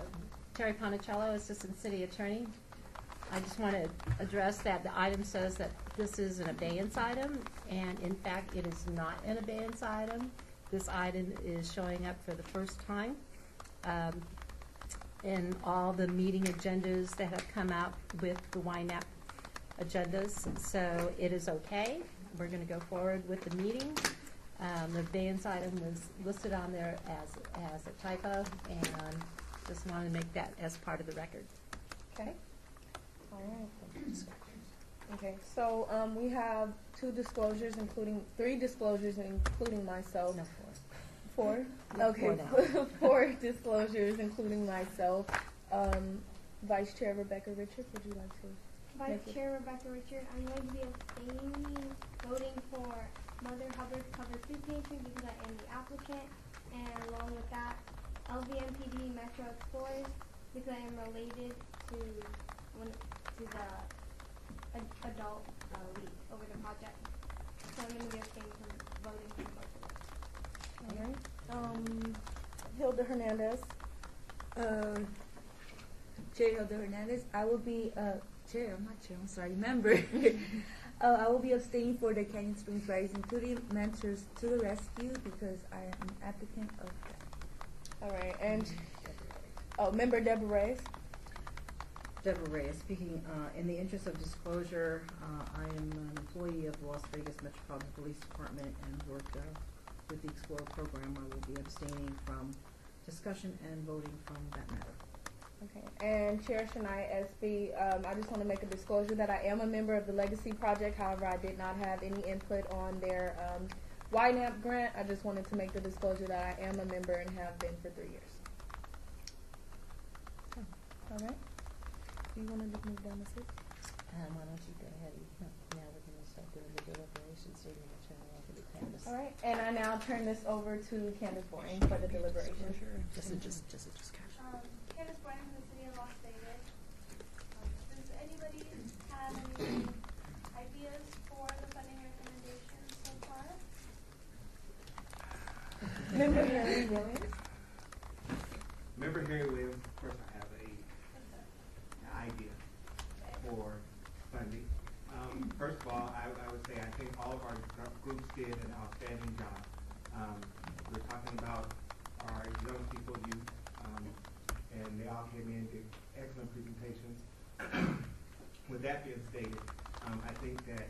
Terry Ponicello, Assistant City Attorney. I just want to address that the item says that this is an abeyance item, and in fact, it is not an abeyance item. This item is showing up for the first time in all the meeting agendas that have come out with the Ynapp agendas. So it is okay. We're going to go forward with the meeting. The abeyance item was listed on there as a typo, and just wanted to make that as part of the record. Okay. All right. Okay. So we have 2 disclosures, including 3 disclosures, including myself. No, 4. 4? Okay. 4 disclosures, including myself. Vice Chair Rebecca Richards, would you like to? Vice Thank you. Chair Rebecca Richard, I'm going to be abstaining, voting for Mother Hubbard's Covered Food Pantry because I am the applicant, and along with that, LVMPD Metro Explorers because I am related to the adult lead over the project. So I'm going to be abstaining from voting for both of them. All right. Hilda Hernandez. Chair Hilda Hernandez. I will be chair. I'm not chair. I'm sorry, member. I will be abstaining for the Canyon Springs Rise, including Mentors to the Rescue, because I am an applicant of that. All right, and member Deborah Reyes. Deborah Reyes speaking. In the interest of disclosure, I am an employee of the Las Vegas Metropolitan Police Department and work with the Explorer program. I will be abstaining from discussion and voting from that matter. Okay, and Chair Shania SB, I just want to make a disclosure that I am a member of the Legacy Project. However, I did not have any input on their Ynapp grant. I just wanted to make the disclosure that I am a member and have been for 3 years. All right. Do you want to move down to 6? Why don't you go ahead and now we're going to start doing the deliberations, so you're going to turn it over to Candace. All right, and I now turn this over to Candace Boring for the deliberation. Just Candace Boyne from the City of Las Vegas. Does anybody have any ideas for the funding recommendations so far? Member Harry Williams. Member Harry Williams, of course, I have an idea for funding. First of all, I would say I think all of our groups did an outstanding job. We're talking about our young people, youth, and they all came in and did excellent presentations. With that being stated, I think that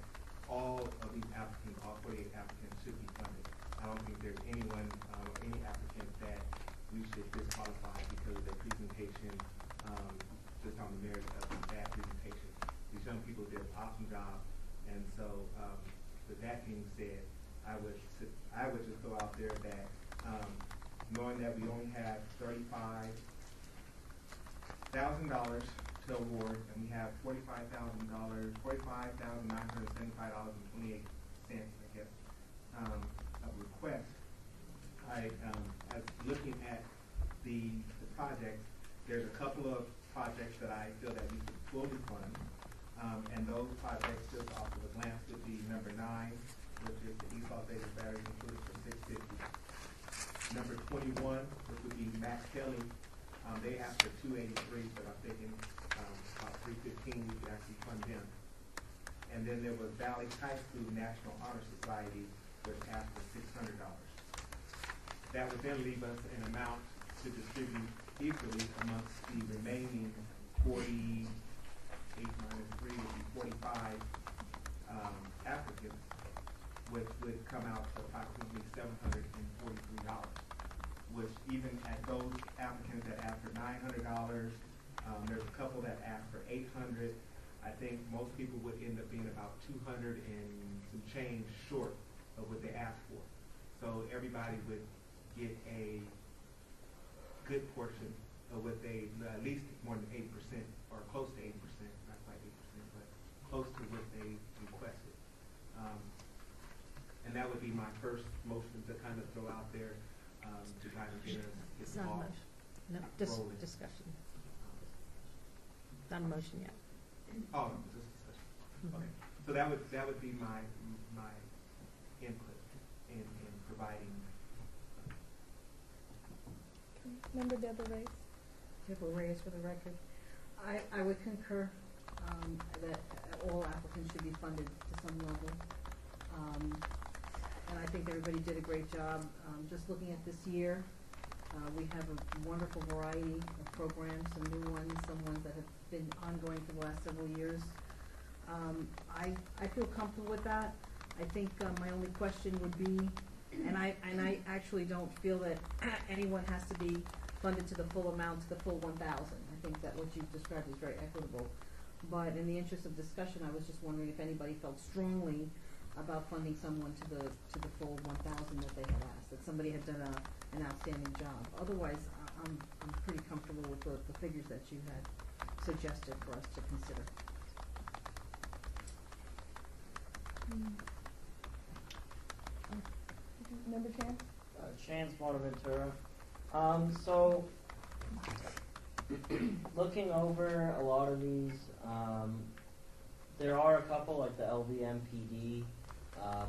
all of these applicants, all 48 applicants, should be funded. I don't think there's anyone or any applicant that we should disqualify because of their presentation, just on the merit of that presentation. These young people did an awesome job, and so with that being said, I would just throw out there that knowing that we only have $35,000 to award, and we have $45,975.28, I guess, of requests. As looking at the project, there's a couple of projects that I feel that we should fully fund, and those projects just off of a glance would be number 9, which is the East Las Vegas batteries included for $650. Number 21, which would be Max Kelly. They asked for $283, but I'm thinking about $315 we could actually fund them. And then there was Valley High School National Honor Society, which asked for $600. That would then leave us an amount to distribute equally amongst the remaining 48 minus 3 would be 45 applicants, which would come out to approximately $743, which even at those applicants that asked for $900, there's a couple that asked for $800. I think most people would end up being about 200 and some change short of what they asked for. So everybody would get a good portion of what they, at least more than 8% or close to 8%, not quite 8%, but close to what they requested. And that would be my first motion to kind of throw out there to kind of get us involved. No, discussion. Not a motion yet. Oh, no, just discussion. Okay, so that would be my input in providing. Member Deborah Reyes. Deborah Reyes for the record. I would concur that all applicants should be funded to some level. And I think everybody did a great job. Just looking at this year, we have a wonderful variety of programs, some new ones, some ones that have been ongoing for the last several years. I feel comfortable with that. I think my only question would be, and I actually don't feel that anyone has to be funded to the full amount, to the full 1,000. I think that what you've described is very equitable. But in the interest of discussion, I was just wondering if anybody felt strongly about funding someone to the full 1,000 that they had asked, that somebody had done an outstanding job. Otherwise, I'm pretty comfortable with the figures that you had suggested for us to consider. Member Chan? Chance Bonaventura. So, looking over a lot of these, there are a couple like the LVMPD,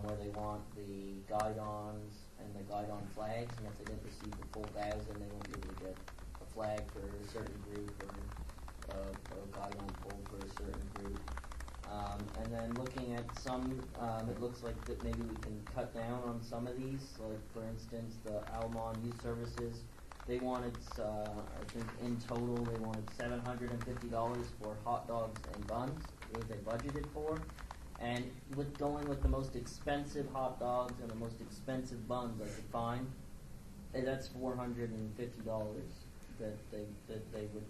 where they want the guide-ons and the guide-on flags, and if they didn't receive the full 1,000, they won't be able to get a flag for a certain group or a guide-on pole for a certain group. And then looking at some, it looks like that maybe we can cut down on some of these. Like for instance, the Almon Youth Services, they wanted, I think in total, they wanted $750 for hot dogs and buns. What they budgeted for, and with going with the most expensive hot dogs and the most expensive buns I could find, that's $450 that they would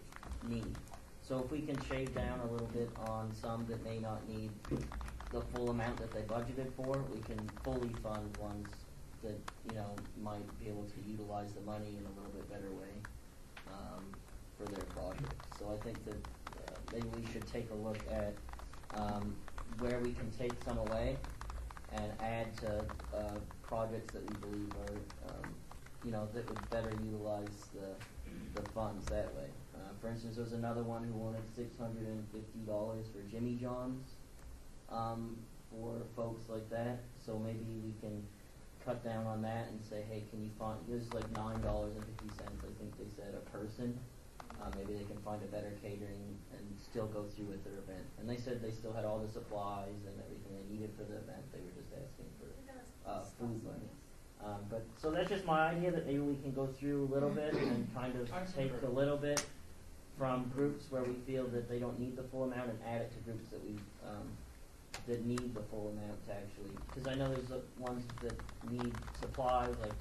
need. So if we can shave down a little bit on some that may not need the full amount that they budgeted for, we can fully fund ones that might be able to utilize the money in a little bit better way for their project. So I think that maybe we should take a look at where we can take some away and add to projects that we believe are, that would better utilize the funds that way. For instance, there was another one who wanted $650 for Jimmy John's for folks like that. So maybe we can cut down on that and say, hey, can you find, there's like $9.50, I think they said, a person. Maybe they can find a better catering and still go through with their event. And they said they still had all the supplies and everything they needed for the event. They were just asking for food money. But so that's just my idea, that maybe we can go through a little bit and kind of take a little bit from groups where we feel that they don't need the full amount and add it to groups that we that need the full amount to actually. Because I know there's ones that need supplies, like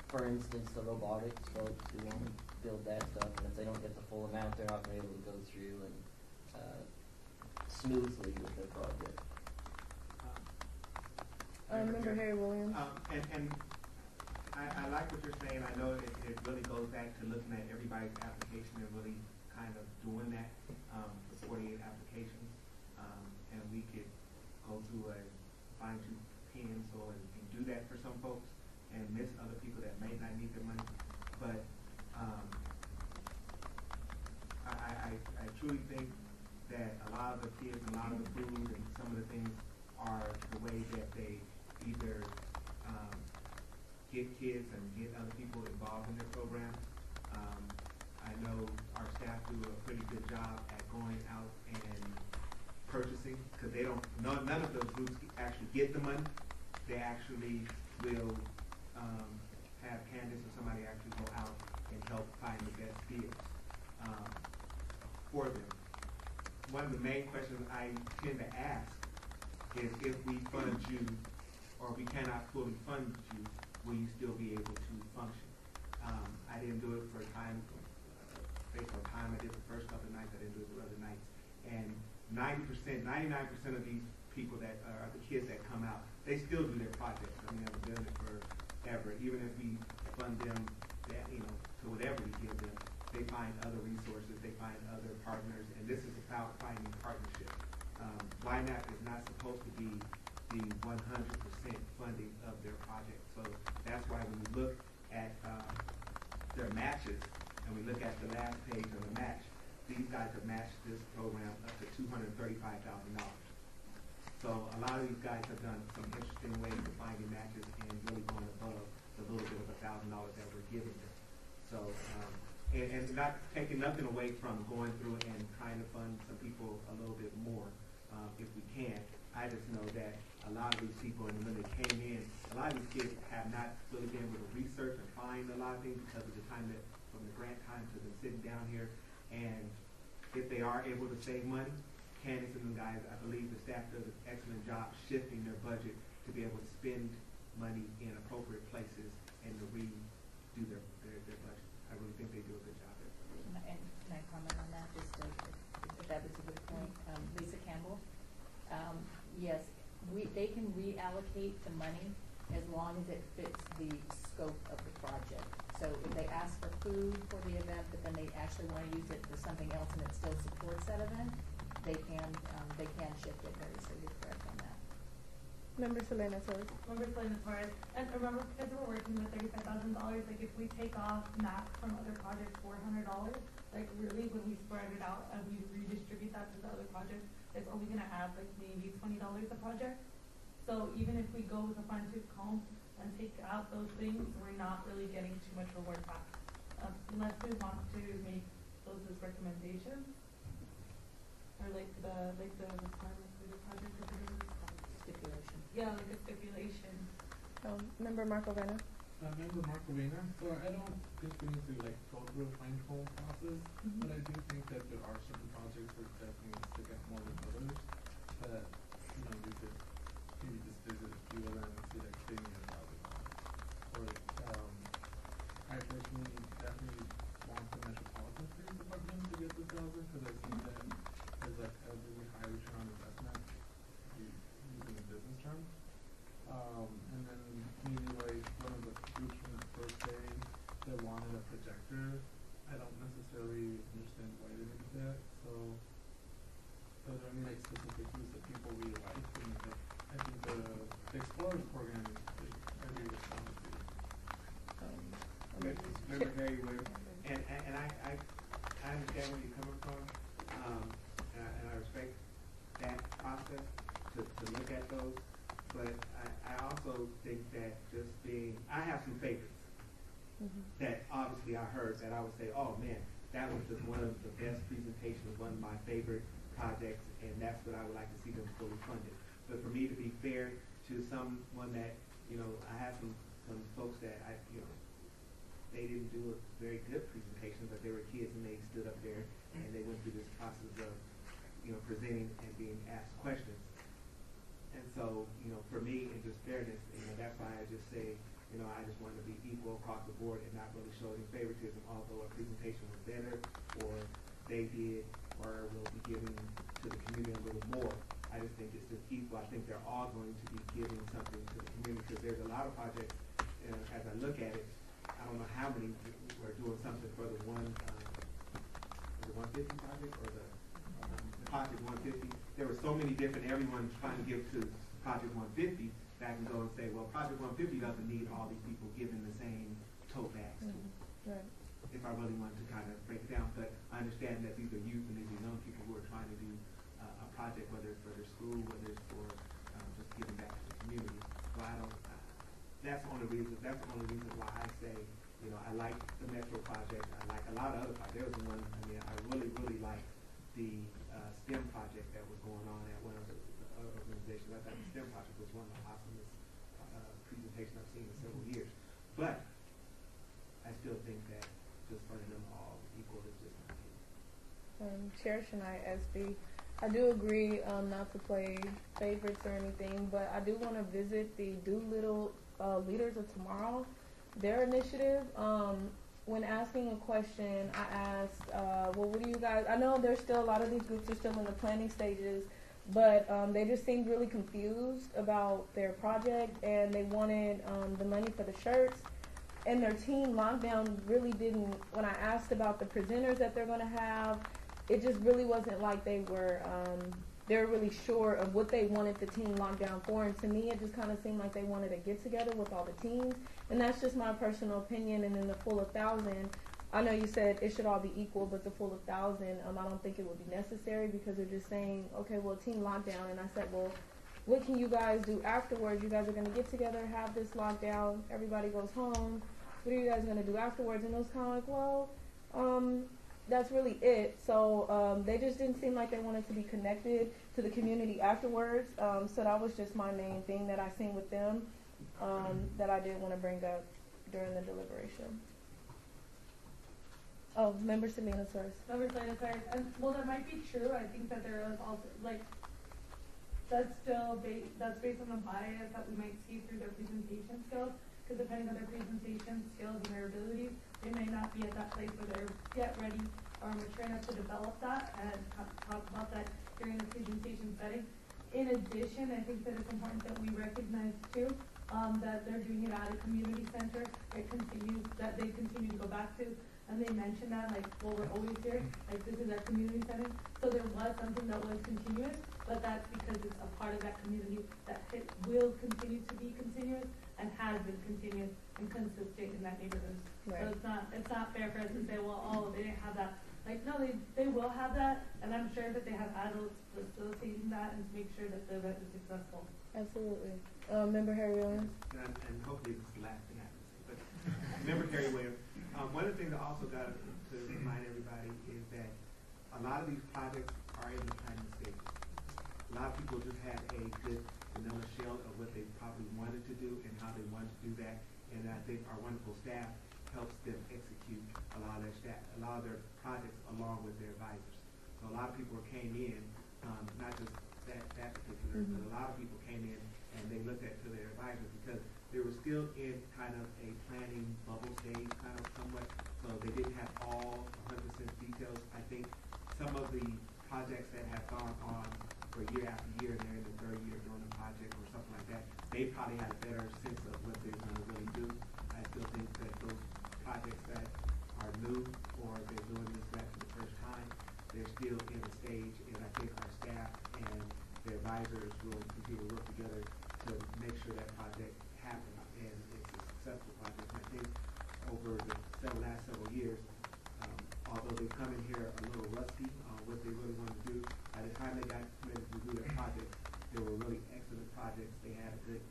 for instance, the robotics folks who want to build that stuff, and if they don't get the full amount, they're not going to be able to go through and smoothly with their project. Member Harry Williams. And I like what you're saying. I know it really goes back to looking at everybody's application and really kind of doing that, the 48 applications. And we could go through a fine-tooth pencil and do that for some folks and miss other people that may not need their money. But I truly think that a lot of the kids and a lot of the food and some of the things are the way that they either get kids and get other people involved in their programs. I know our staff do a pretty good job at going out and purchasing, because they don't, none of those groups actually get the money. They actually will have Candace or somebody actually go out and help find the best deals for them. One of the main questions I tend to ask is, if we fund you or we cannot fully fund you, will you still be able to function? I didn't do it for time, based on time. I did the first couple of nights. I didn't do it the other nights. And 90%, 99% of these people that are the kids that come out, they still do their projects. I mean, they've been doing it forever. Even if we fund them, that to whatever we give them, they find other resources. They find other partners, and this is about finding partnership. Ynapp is not supposed to be the 100% funding of their project. So that's why when we look at their matches, and we look at the last page of the match, these guys have matched this program up to $235,000. So a lot of these guys have done some interesting ways of finding matches and really going above the little bit of $1,000 that we're giving them. So, and not taking nothing away from going through and trying to fund some people a little bit more if we can. I just know that a lot of these people, and when they came in, a lot of these kids have not really been able to research and find a lot of things because of the time that, from the grant time to them sitting down here. And if they are able to save money, Candace and the guys, I believe the staff does an excellent job shifting their budget to be able to spend money in appropriate places and to redo their budget. I really think they do a good job there. And can I comment on that, just if that was a good point? Lisa Campbell, yes, they can reallocate the money as long as it fits the scope of the project. So if they ask for food for the event, but then they actually want to use it for something else and it still supports that event, they can shift it very Member Salinas Torres. Member Selena Torres. And remember, because we're working with $35,000, like if we take off MAP from other projects $400, like really when we spread it out and we redistribute that to the other projects, it's only gonna add like maybe $20 a project. So even if we go with a fine tooth comb and take out those things, we're not really getting too much reward back. Unless we want to make those as recommendations. Or like the requirements for the project or whatever it's called. Stipulation. Yeah, like a stipulation. Member Marcovena. Member Marcovena. So I don't think we need to like go through a fine comb process, but I do think that there are certain projects that definitely need to stick out more than others. That we could maybe just visit a few of them and see like they need $1,000. Or I personally definitely want the Metropolitan Police Department to get the 1,000 because I see that as like a really high return on investment using a business term. And then maybe like one of the groups from the first day that wanted a projector. I don't necessarily understand why they did that. So are there any like specific groups that people really like? And I think the Explorers program is very responsive. Member Harry Williams, and I understand where you're coming from, and I respect that process to look at those. But I also think that just I have some favorites that obviously I heard that I would say, oh man, that was just one of the best presentations, one of my favorite projects, and that's what I would like to see them fully funded. But for me to be fair to someone that, I have some folks that they didn't do a very good presentation, but they were kids and they stood up there and they went through this process of, presenting and being asked questions. And so, for me, in just fairness, that's why I just say, I just want to be equal across the board and not really show any favoritism, although a presentation was better or they did or will be giving to the community a little more. I just think it's just equal. I think they're all going to be giving something to the community because there's a lot of projects, as I look at it, I don't know how many were doing something for the 150 project or the project 150. There were so many different, everyone trying to give to project 150 that I can go and say, well, project 150 doesn't need all these people giving the same tote bags to them. Right. If I really wanted to kind of break it down, but I understand that these are youth and these are young people who are trying to do a project, whether it's for their school, whether it's for just giving back to the community. So I don't. That's the only reason. That's the only reason why I say, I like the Metro project. I like a lot of other projects. There was one. I really, really liked the STEM project that was going on at one of the organizations. I thought the STEM project was one of the awesomest presentations I've seen in several years. But I still think that just funding them all equal is just not good. Chair Shania SB. I do agree not to play favorites or anything, but I do want to visit the Doolittle Leaders of Tomorrow, their initiative. When asking a question, I asked, well, what do you guys, I know there's still a lot of these groups are still in the planning stages, but they just seemed really confused about their project, and they wanted the money for the shirts. And their team lockdown really didn't, when I asked about the presenters that they're going to have, it just really wasn't like they were really sure of what they wanted the team lockdown for. And to me, it just kind of seemed like they wanted a get-together with all the teams. And that's just my personal opinion. And then the full 1,000, I know you said it should all be equal, but the full 1,000, I don't think it would be necessary because they're just saying, okay, well, team lockdown. And I said, well, what can you guys do afterwards? You guys are going to get together, have this lockdown, everybody goes home. What are you guys going to do afterwards? And it was kind of like, well, that's really it. So they just didn't seem like they wanted to be connected to the community afterwards. So that was just my main thing that I seen with them that I did want to bring up during the deliberation. Oh, Member Salinas first. Member Salinas first. And well, that might be true. I think that there is also that's based on the bias that we might see through their presentation skills. Because depending on their presentation skills and their abilities, they may not be at that place where they're yet ready or mature enough to develop that and talk about that during the presentation setting. In addition, I think that it's important that we recognize too that they're doing it at a community center. That they continue to go back to. and they mentioned that, like, well, we're always here, like, this is our community center. So there was something that was continuous, but that's because it's a part of that community that it will continue to be continuous and has been continuous and consistent in that neighborhood. Right. So it's not fair for us to say, well, oh, they didn't have that. Like, no, they will have that, and I'm sure that they have adults facilitating that and to make sure that the event is successful. Absolutely. Member Harry Williams? And hopefully this is the last thing I have to say, but Member Harry Williams, one of the things I also got to remind everybody is that a lot of these projects are in the planning stages. A lot of people just had a good vanilla shell of what they probably wanted to do and how they wanted to do that, and I think our wonderful staff helps them execute a lot of their projects along with their advisors. So a lot of people came in, not just that particular, but a lot of people came in and they looked at to their advisors because they were still in kind of a planning bubble stage, kind of somewhat. So they didn't have all 100% details. I think some of the projects that have gone on for year after year, and they're in the third year doing a project or something like that, they probably had a better sense of what they're going to really do. I still think that those projects that are new or they're doing this for the first time, they're still in a stage, and I think our staff and the advisors will continue to work together to make sure that project happens and it's a successful project. And I think over the last several years, although they come in here a little rusty on what they really want to do, by the time they got ready to do their project, they were really excellent projects. They had a good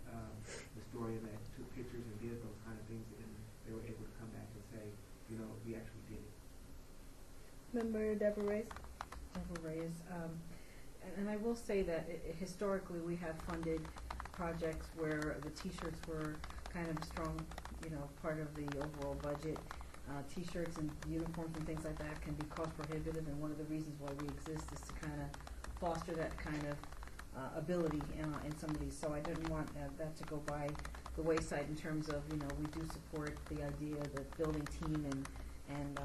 historian that took pictures and did those kind of things, and they were able to come back and say, you know, we actually did it. Member Deborah Reyes? Deborah Reyes. And I will say that historically we have funded projects where the T-shirts were kind of a strong, part of the overall budget. T-shirts and uniforms and things like that can be cost prohibitive, and one of the reasons why we exist is to kind of foster that kind of ability in some of these. So I didn't want that to go by the wayside in terms of, we do support the idea that building team and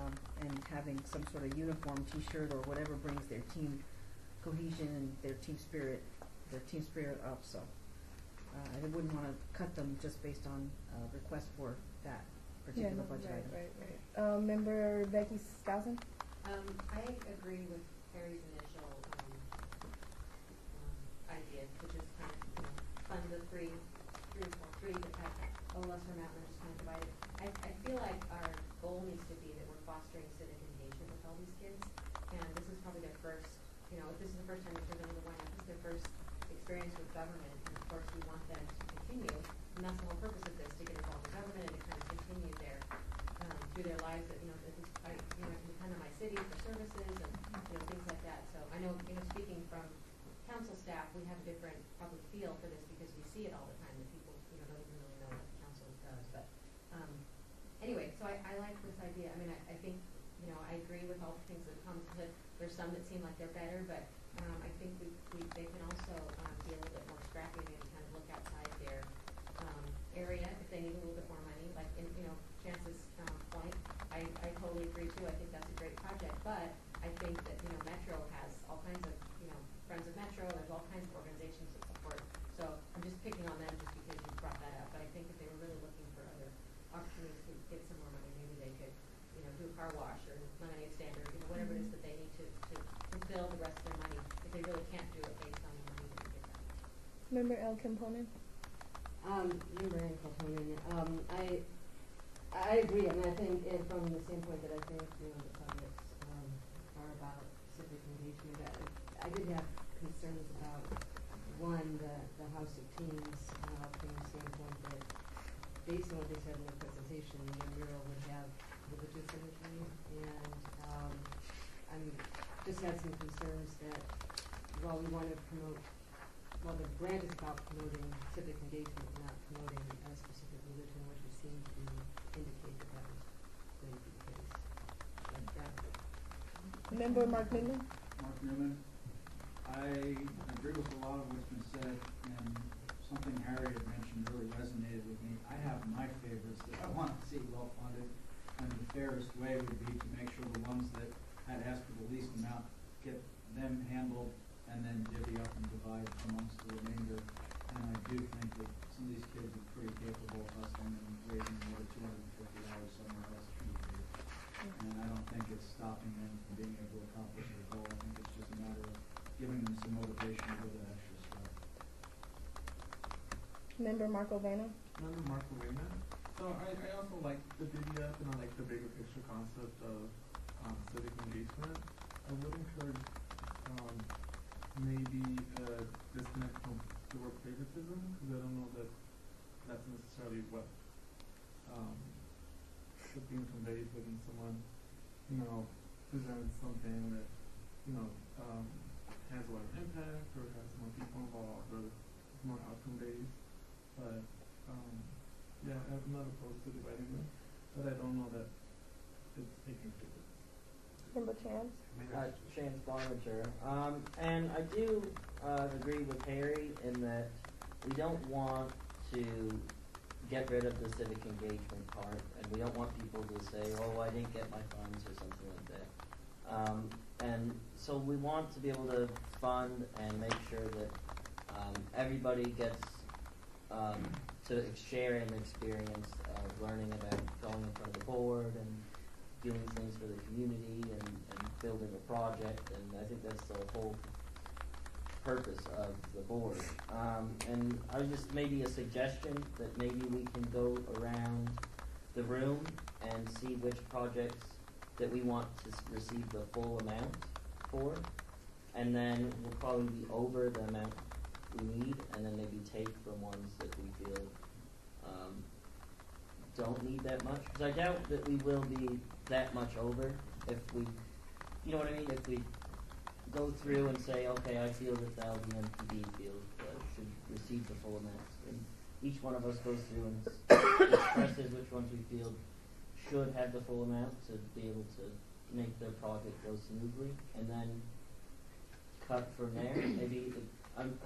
having some sort of uniform T-shirt or whatever brings their team cohesion and their team spirit up. So I wouldn't want to cut them just based on request for that particular budget item. Right. Member Becky Skousen? I agree with Harry's initial idea to just kind of fund the three that have a lesser amount and just kind of divide it. I feel like our goal needs to be that we're fostering civic engagement with all these kids, and this is probably their first, if this is the first time they've been to the Ynapp, this is their first experience with government, and of course we want them to continue, and that's the whole purpose of this, to get involved in government and to kind of continue their through their lives that, I can depend on my city for services and, things like that. So I know, speaking from council staff, we have a different probably feel for this because we see it all the time that people, don't even really know what the council does. But anyway, so I like this idea. I mean, I think, I agree with all the things that come to it. There's some that seem like they're better, but I think they can also be a little bit more scrappy and kind of look outside their area if they need a little bit more money. Like in, Chance's point, I totally agree too. I think that's a great project, but I think that Metro has all kinds of Friends of Metro. There's all kinds of organizations that support. So I'm just picking on them just because you brought that up. But I think if they were really looking for other opportunities to get some more money, maybe they could do a car wash or lemonade stand or whatever it is that they need to fulfill the rest of their money if they really can't do it based on the money that they get them. Member El Camponen? Member El Camponen. I agree. I mean, I think from the standpoint that I think the projects are about civic engagement. I did have concerns about one, the House of Teens, from the standpoint that based on what they said in their presentation, the mural would have religious imagery, and I just had some concerns that while we want to promote, while the grant is about promoting civic engagement, not promoting a specific religion, which would seem to indicate that was going to be the case. Member Mark Newman? Mark Newman. I agree with a lot of what's been said, and something Harry had mentioned really resonated with me. I have my favorites that I want to see well funded, and the fairest way would be to make sure the ones that had asked for the least amount get them handled, and then divvy up and divide amongst the remainder. And I do think that some of these kids are pretty capable of hustling and raising another $250 somewhere else. And I don't think it's stopping them from being able to accomplish their goal. I think it's just a matter of giving them some motivation to go that extra step. Member Marco Vena. Member Marco Vena. So I also like the video and I like the bigger picture concept of civic engagement. I would encourage maybe a disconnect from the word favoritism, because I don't know that that's necessarily what is being conveyed when someone, presents something that, has a lot of impact or has more people involved or is more outcome based. But yeah, I'm not opposed to dividing them, but I don't know that it's taking favorites. Member Chance. Chance Barmager. And I do agree with Harry in that we don't want to get rid of the civic engagement part, and we don't want people to say, oh, I didn't get my funds or something like that. And so we want to be able to fund and make sure that everybody gets to share in the experience of learning about going in front of the board and doing things for the community and building a project, and I think that's the whole purpose of the board. And I just maybe a suggestion that maybe we can go around the room and see which projects that we want to receive the full amount for, and then we'll probably be over the amount we need, and then maybe take from ones that we feel don't need that much, because I doubt that we will be that much over if we, you know what I mean, if we go through and say, okay, I feel that the LVMPD should receive the full amount, and each one of us goes through and expresses which ones we feel should have the full amount to be able to make their project go smoothly, and then cut from there. Maybe,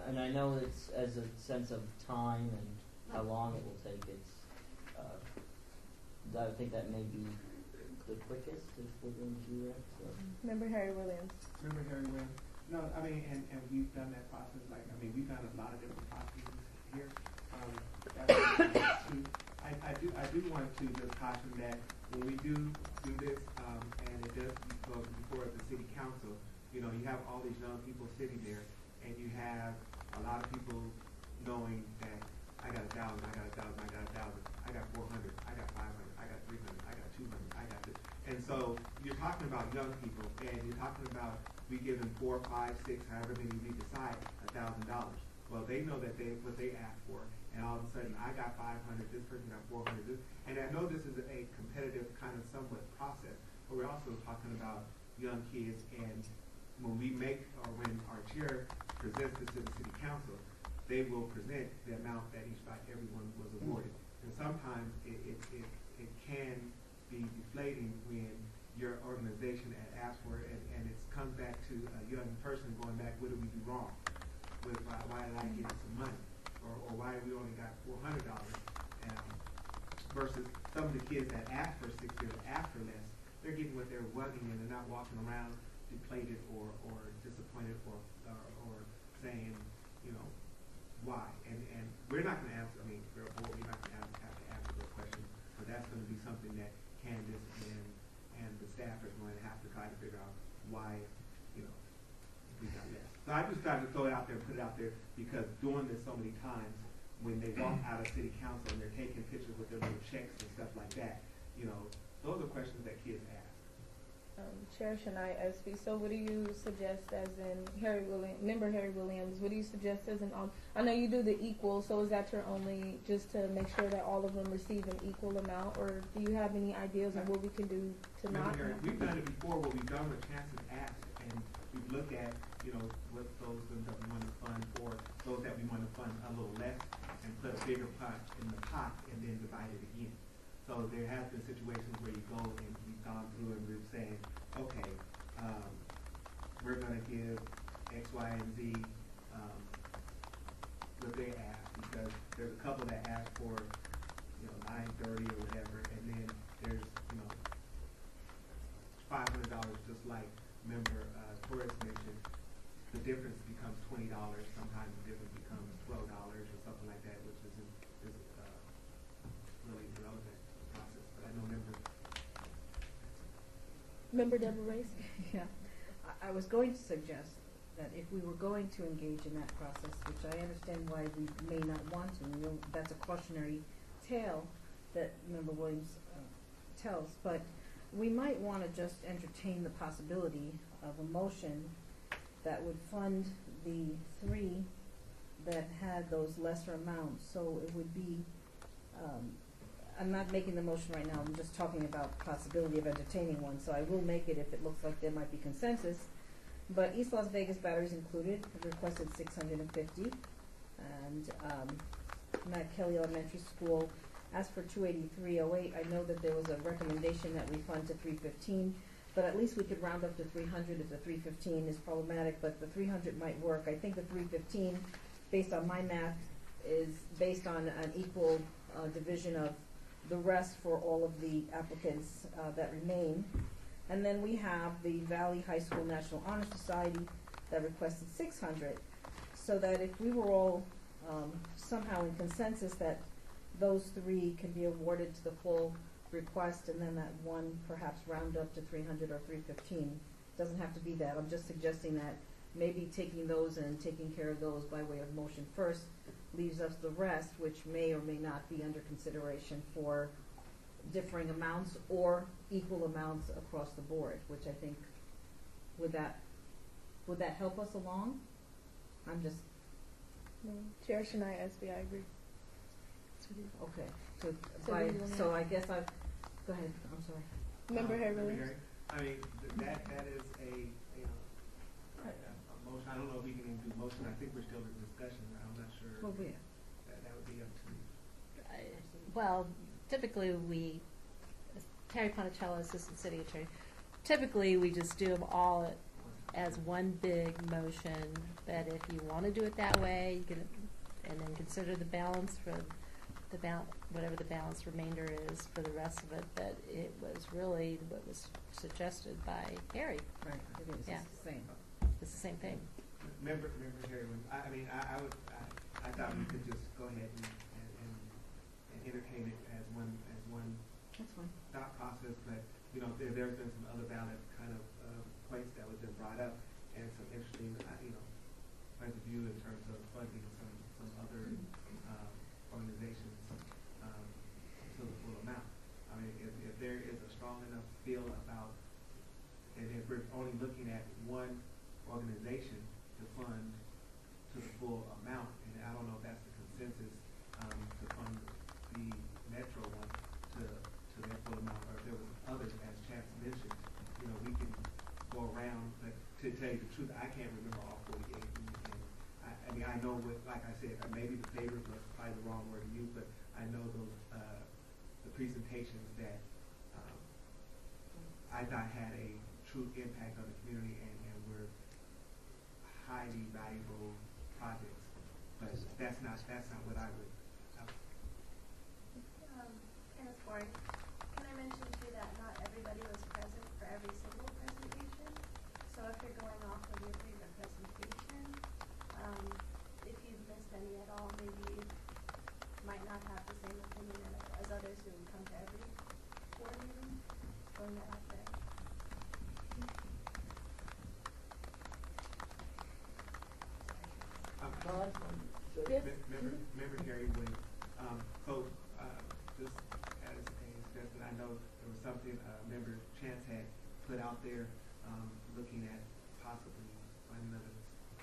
and I know it's as a sense of time and how long it will take. It's I think that may be the quickest if we're going to do that. So. Member Harry Williams. Member Harry Williams. No, I mean, and we've done that process. We've done a lot of different processes here. I do want to just caution that when we do this, and it does go before the city council, you have all these young people sitting there, and you have a lot of people knowing that I got 1,000, I got 1,000, I got 1,000, I got 400, I got 500, I got 300, I got 200, I got this. And so you're talking about young people, and you're talking about we give them 4, 5, 6, however many we decide, $1,000. Well, they know that what they asked for, and all of a sudden I got 500, this person got 400, and I know this is a competitive kind of somewhat process, but we're also talking about young kids, and when we or when our chair presents this to the city council, they will present the amount that everyone was awarded. And sometimes it can be deflating when your organization had asked for it, and it comes back to a young person going back, what did we do wrong? Why did I get some money? Or why we only got $400? Versus some of the kids that asked for 6 years after less, they're getting what they're wanting, and they're not walking around deflated or disappointed or saying, why? And we're not going to answer, we're a board, we're not going to have to answer those questions, but that's going to be something that Candace and the staff are going to have to try to figure out why, we got less. So I just tried to throw it out there and put it out there because doing this so many times, when they walk out of city council and they're taking pictures with their little checks and stuff like that, those are questions that kids ask. Chair Shania Espy. So what do you suggest as in Member Harry Williams, what do you suggest as an, I know you do the equal, so is that your only, just to make sure that all of them receive an equal amount, or do you have any ideas on what we can do to not? We've done it before. What we've done with chances asked, and we've looked at, what those that we want to fund for, those that we want to fund a little less, and put a bigger pot in the pot, and then divide it again. So there have been situations where you go and we've gone through and we're saying, okay, we're going to give X, Y, and Z what they asked, because there's a couple that asked for, $930 or whatever, and then there's, $500, just like Member Torres mentioned. The difference becomes $20. Sometimes the difference becomes $12 or something like that, which is really irrelevant to the process. But I know Member Member Deborah Race? Yeah, I was going to suggest that if we were going to engage in that process, which I understand why we may not want to, you know, that's a cautionary tale that Member Williams tells, but we might want to just entertain the possibility of a motion that would fund the 3 that had those lesser amounts. So it would be, I'm not making the motion right now, I'm just talking about possibility of entertaining one, so I will make it if it looks like there might be consensus. But East Las Vegas batteries included, requested $650, and Matt Kelly Elementary School asked for $283.08. I know that there was a recommendation that we fund to $315, but at least we could round up to $300 if the $315 is problematic, but the $300 might work. I think the $315, based on my math, is based on an equal division of the rest for all of the applicants that remain. And then we have the Valley High School National Honor Society that requested $600, so that if we were all somehow in consensus that those 3 can be awarded to the full request, and then that one perhaps round up to $300 or $315. Doesn't have to be that. I'm just suggesting that maybe taking those and taking care of those by way of motion first leaves us the rest, which may or may not be under consideration for differing amounts or equal amounts across the board, which I think, would that help us along? I'm just... Chair Shania Espy, I agree. Okay, So so I guess I, go ahead, I'm sorry. Member Harry. I mean, that is a motion. I don't know if we can even do motion. I think we're still in discussion. I'm not sure. Well, yeah. That would be up to you. Well, typically we, Terry Ponticello, Assistant City Attorney, typically we just do them all as one big motion, but if you want to do it that way, you can, and then consider the balance for the whatever the balance remainder is for the rest of it, but it was really what was suggested by Harry. Right, I think it's the same. It's the same thing. Member Harry, I thought we could just go ahead and entertain it as one That's fine. thought process, but you know there's been some other valid kind of points that was been brought up, and some interesting points of view in terms of funding some other organizations to the full amount. I mean, if there is a strong enough feel about, and if we're only looking at one organization to fund to the full amount, and I don't know if that's the consensus to fund the Metro one to their full amount, or if there was others, as Chance mentioned, you know, we can go around, but to tell you the truth, I can't remember all 48. I mean, I know what, like I said, maybe the favorite was probably the wrong word to use, but I know those the presentations that I thought had a true impact on the community and were highly valuable projects. But that's not what I would. Ms. Ford, can I mention too that not everybody was present for every single presentation? So if you're going off of your favorite presentation, if you've missed any at all, maybe you might not have the same opinion as others who come to every board meeting. Throwing that out there. Member Harry, when so just as a suggestion, I know there was something Member Chance had put out there, looking at possibly finding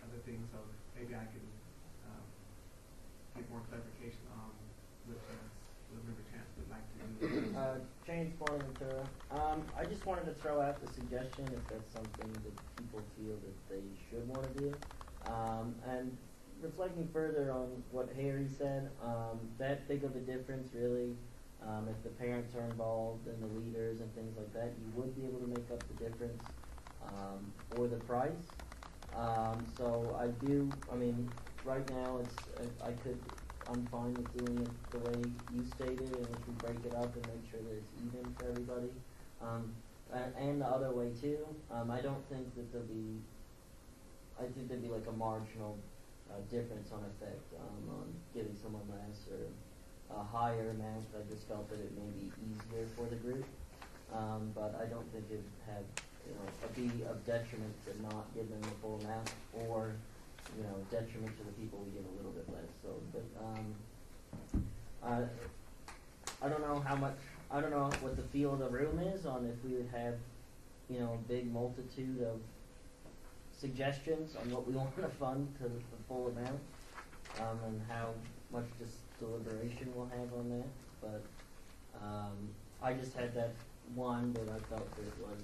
other things. So maybe I can get more clarification on what Member Chance would like to do. James Bonaventura. I just wanted to throw out the suggestion if that's something that people feel that they should want to do. And reflecting further on what Harry said, that big of a difference really, if the parents are involved and the leaders and things like that, you would be able to make up the difference, or the price. So I mean, right now I'm fine with doing it the way you stated, and if we break it up and make sure that it's even for everybody. And the other way too, I don't think that I think there'd be like a marginal difference on effect on giving someone less or a higher amount. I just felt that it may be easier for the group. but I don't think it'd have, be of detriment to not give them the full amount, or, detriment to the people we give a little bit less, so, but, I don't know I don't know what the feel of the room is on if we would have, a big multitude of suggestions on what we want to fund to the full amount, and how much deliberation we'll have on that, but, I just had that one that I felt that it was,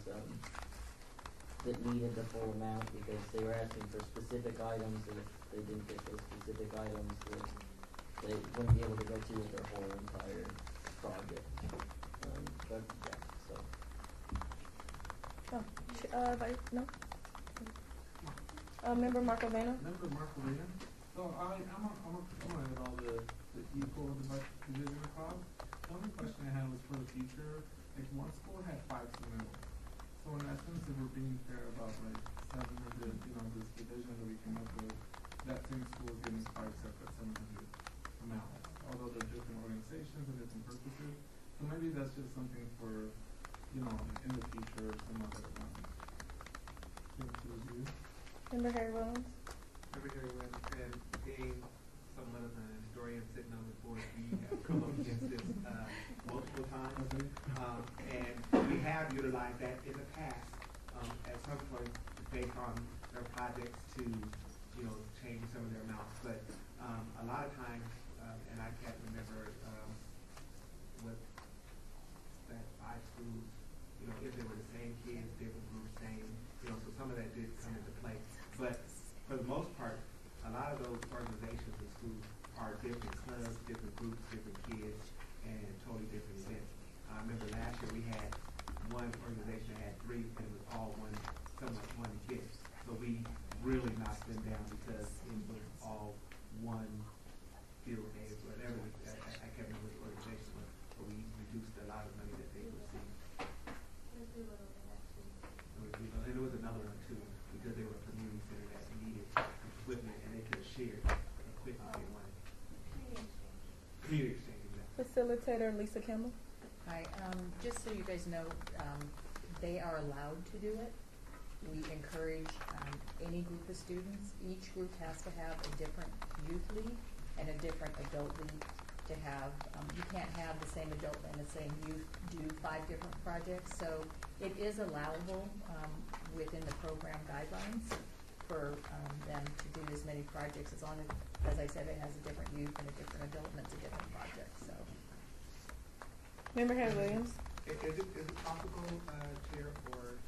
that needed the full amount, because they were asking for specific items, and if they didn't get those specific items, that they wouldn't be able to go through with their whole entire project. But, yeah, so. No? Member Marcovena? Member Marcolina. So I'm gonna add all the equal division across. The only question I had was for the future. Like, one school had 5 submittals. So in essence, if we're being fair about like 700, this division that we came up with, that same school is getting 5 separate 700 amounts. Although they're different organizations and different purposes. So maybe that's just something for, in the future, some other to review. Member Harry Williams? Member Harry Williams, and being somewhat of an historian sitting on the board, we have come up against this multiple times. And we have utilized that in the past at some point based on their projects to, change some of their amounts. But a lot of times, and I can't remember what that 5 schools, if they were the same kids, different groups, same, so some of that did come into play. But for the most part, a lot of those organizations and schools are different clubs, different groups, different kids, and totally different events. I remember last year we had one organization that had 3, and it was all somewhat one kid. So we really knocked them down because it was all one field day or whatever. I can't remember what the organization was, but we reduced a lot of money that they received. And there was another one too, because they were a community center that needed equipment and they could share equipment they wanted. Community exchange. Facilitator Lisa Campbell? Hi, just so you guys know, they are allowed to do it. We encourage any group of students. Each group has to have a different youth lead and a different adult lead to have. You can't have the same adult and the same youth do 5 different projects. So it is allowable within the program guidelines for them to do as many projects, as long as I said, it has a different youth and a different adult and it's a different project. So. Member Harry Williams? Is it possible, Chair or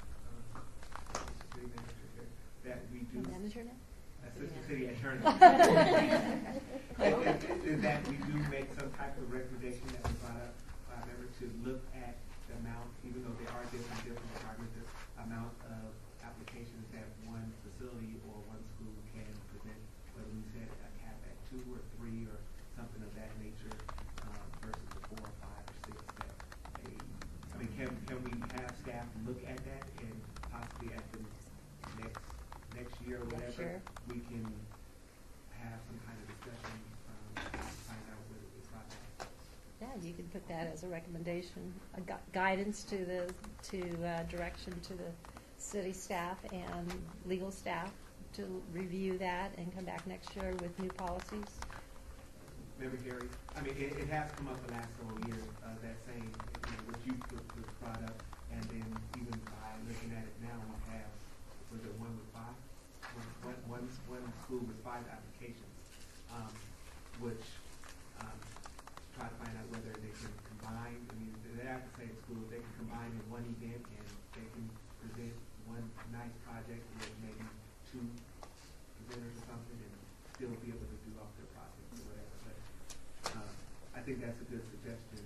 City Manager Chair, that we do Manager now? Assistant City Attorney? Is that we do make some type of recommendation that we brought up by members to look at the amount, even though they are different departments, the amount of applications that one facility or one school can present, whether we set a cap at 2 or 3 or something of that nature, versus the 4 or 5 or 6 that they, can we have staff look at that and possibly at the next year or whatever, sure. we can have some kind of discussion to find out whether it's possible. Yeah, you can put that as a recommendation, guidance to direction to the city staff and legal staff to review that and come back next year with new policies. Member Gary, it has come up the last several years, that same, what you was brought up, and then even by looking at it now, we have, was it 1 with 5? One school with 5 applications, which try to find out whether they can combine. They have to say to schools they can combine in one event and they can present one nice project with maybe 2 presenters or something and still be able to do off their projects or whatever. But I think that's a good suggestion.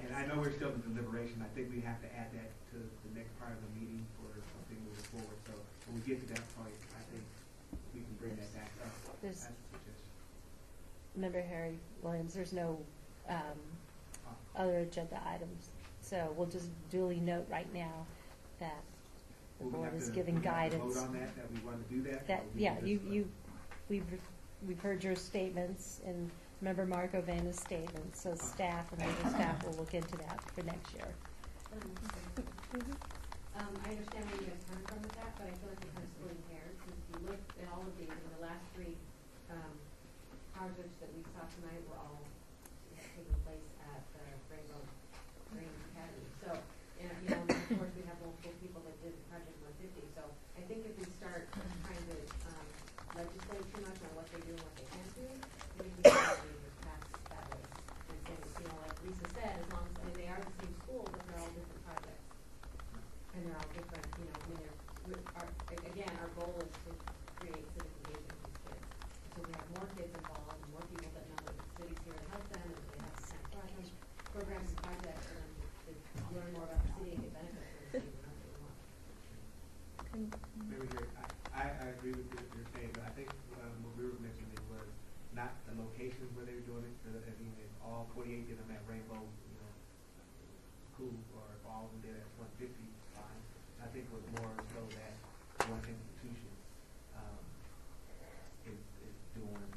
And I know we're still in deliberation. I think we have to add that to the next part of the meeting for something moving forward. So when we get to that point, I think we can bring that back up. That's a suggestion. Member Harry Williams, there's no other agenda items. So we'll just duly note right now that the board is giving guidance. Vote on that we want to do that? We've heard your statements and Member Marcovena's statements, so staff and legal staff will look into that for next year. I understand where you guys come from with that, but I feel like you're kind of splitting hairs, because if you look at all of these, and the last three, projects that we saw tonight were all taking place at the Rainbow Range Academy. So, and, you know, of course, we have multiple people that did Project 150, so I think if we start trying to, legislate too much on what they do and what they can't do, I think we can probably just pass that way. And say, you know, like Lisa said, as long as, I mean, they are the same school, but they're all different projects. And they're all different, you know, I mean, again, our goal is to create civic engagement with kids. So we have more kids involved, more people that know that the city's here to help them, and they have kind of programs and projects for them to learn more about the city and get benefits from the city, and that's what we want. Maybe I agree with what you're saying, but I think what we were mentioning was not the locations where they were doing it. I mean, if all 48 did them at Rainbow, you know, cool, or if all of them did it at 150, fine. I think it was more so that one institution is doing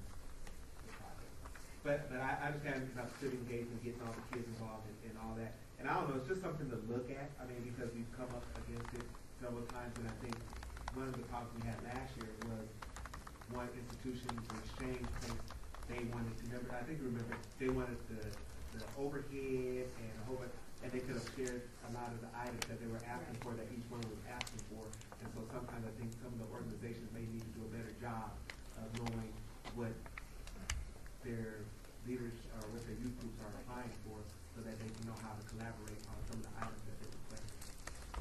the project. But I understand about civic engagement, getting all the kids involved and all that. And I don't know, it's just something to look at. I mean, because we've come up against it several times, and I think one of the problems we had last year was one institution to exchange things they wanted to remember. I think you remember they wanted the overhead and a whole bunch, and they could have shared a lot of the items that they were asking for, that each one was asking for. And so sometimes I think some of the organizations may need to do a better job of knowing what their leaders or what their youth groups are applying for, so that they can know how to collaborate on some of the items that they request.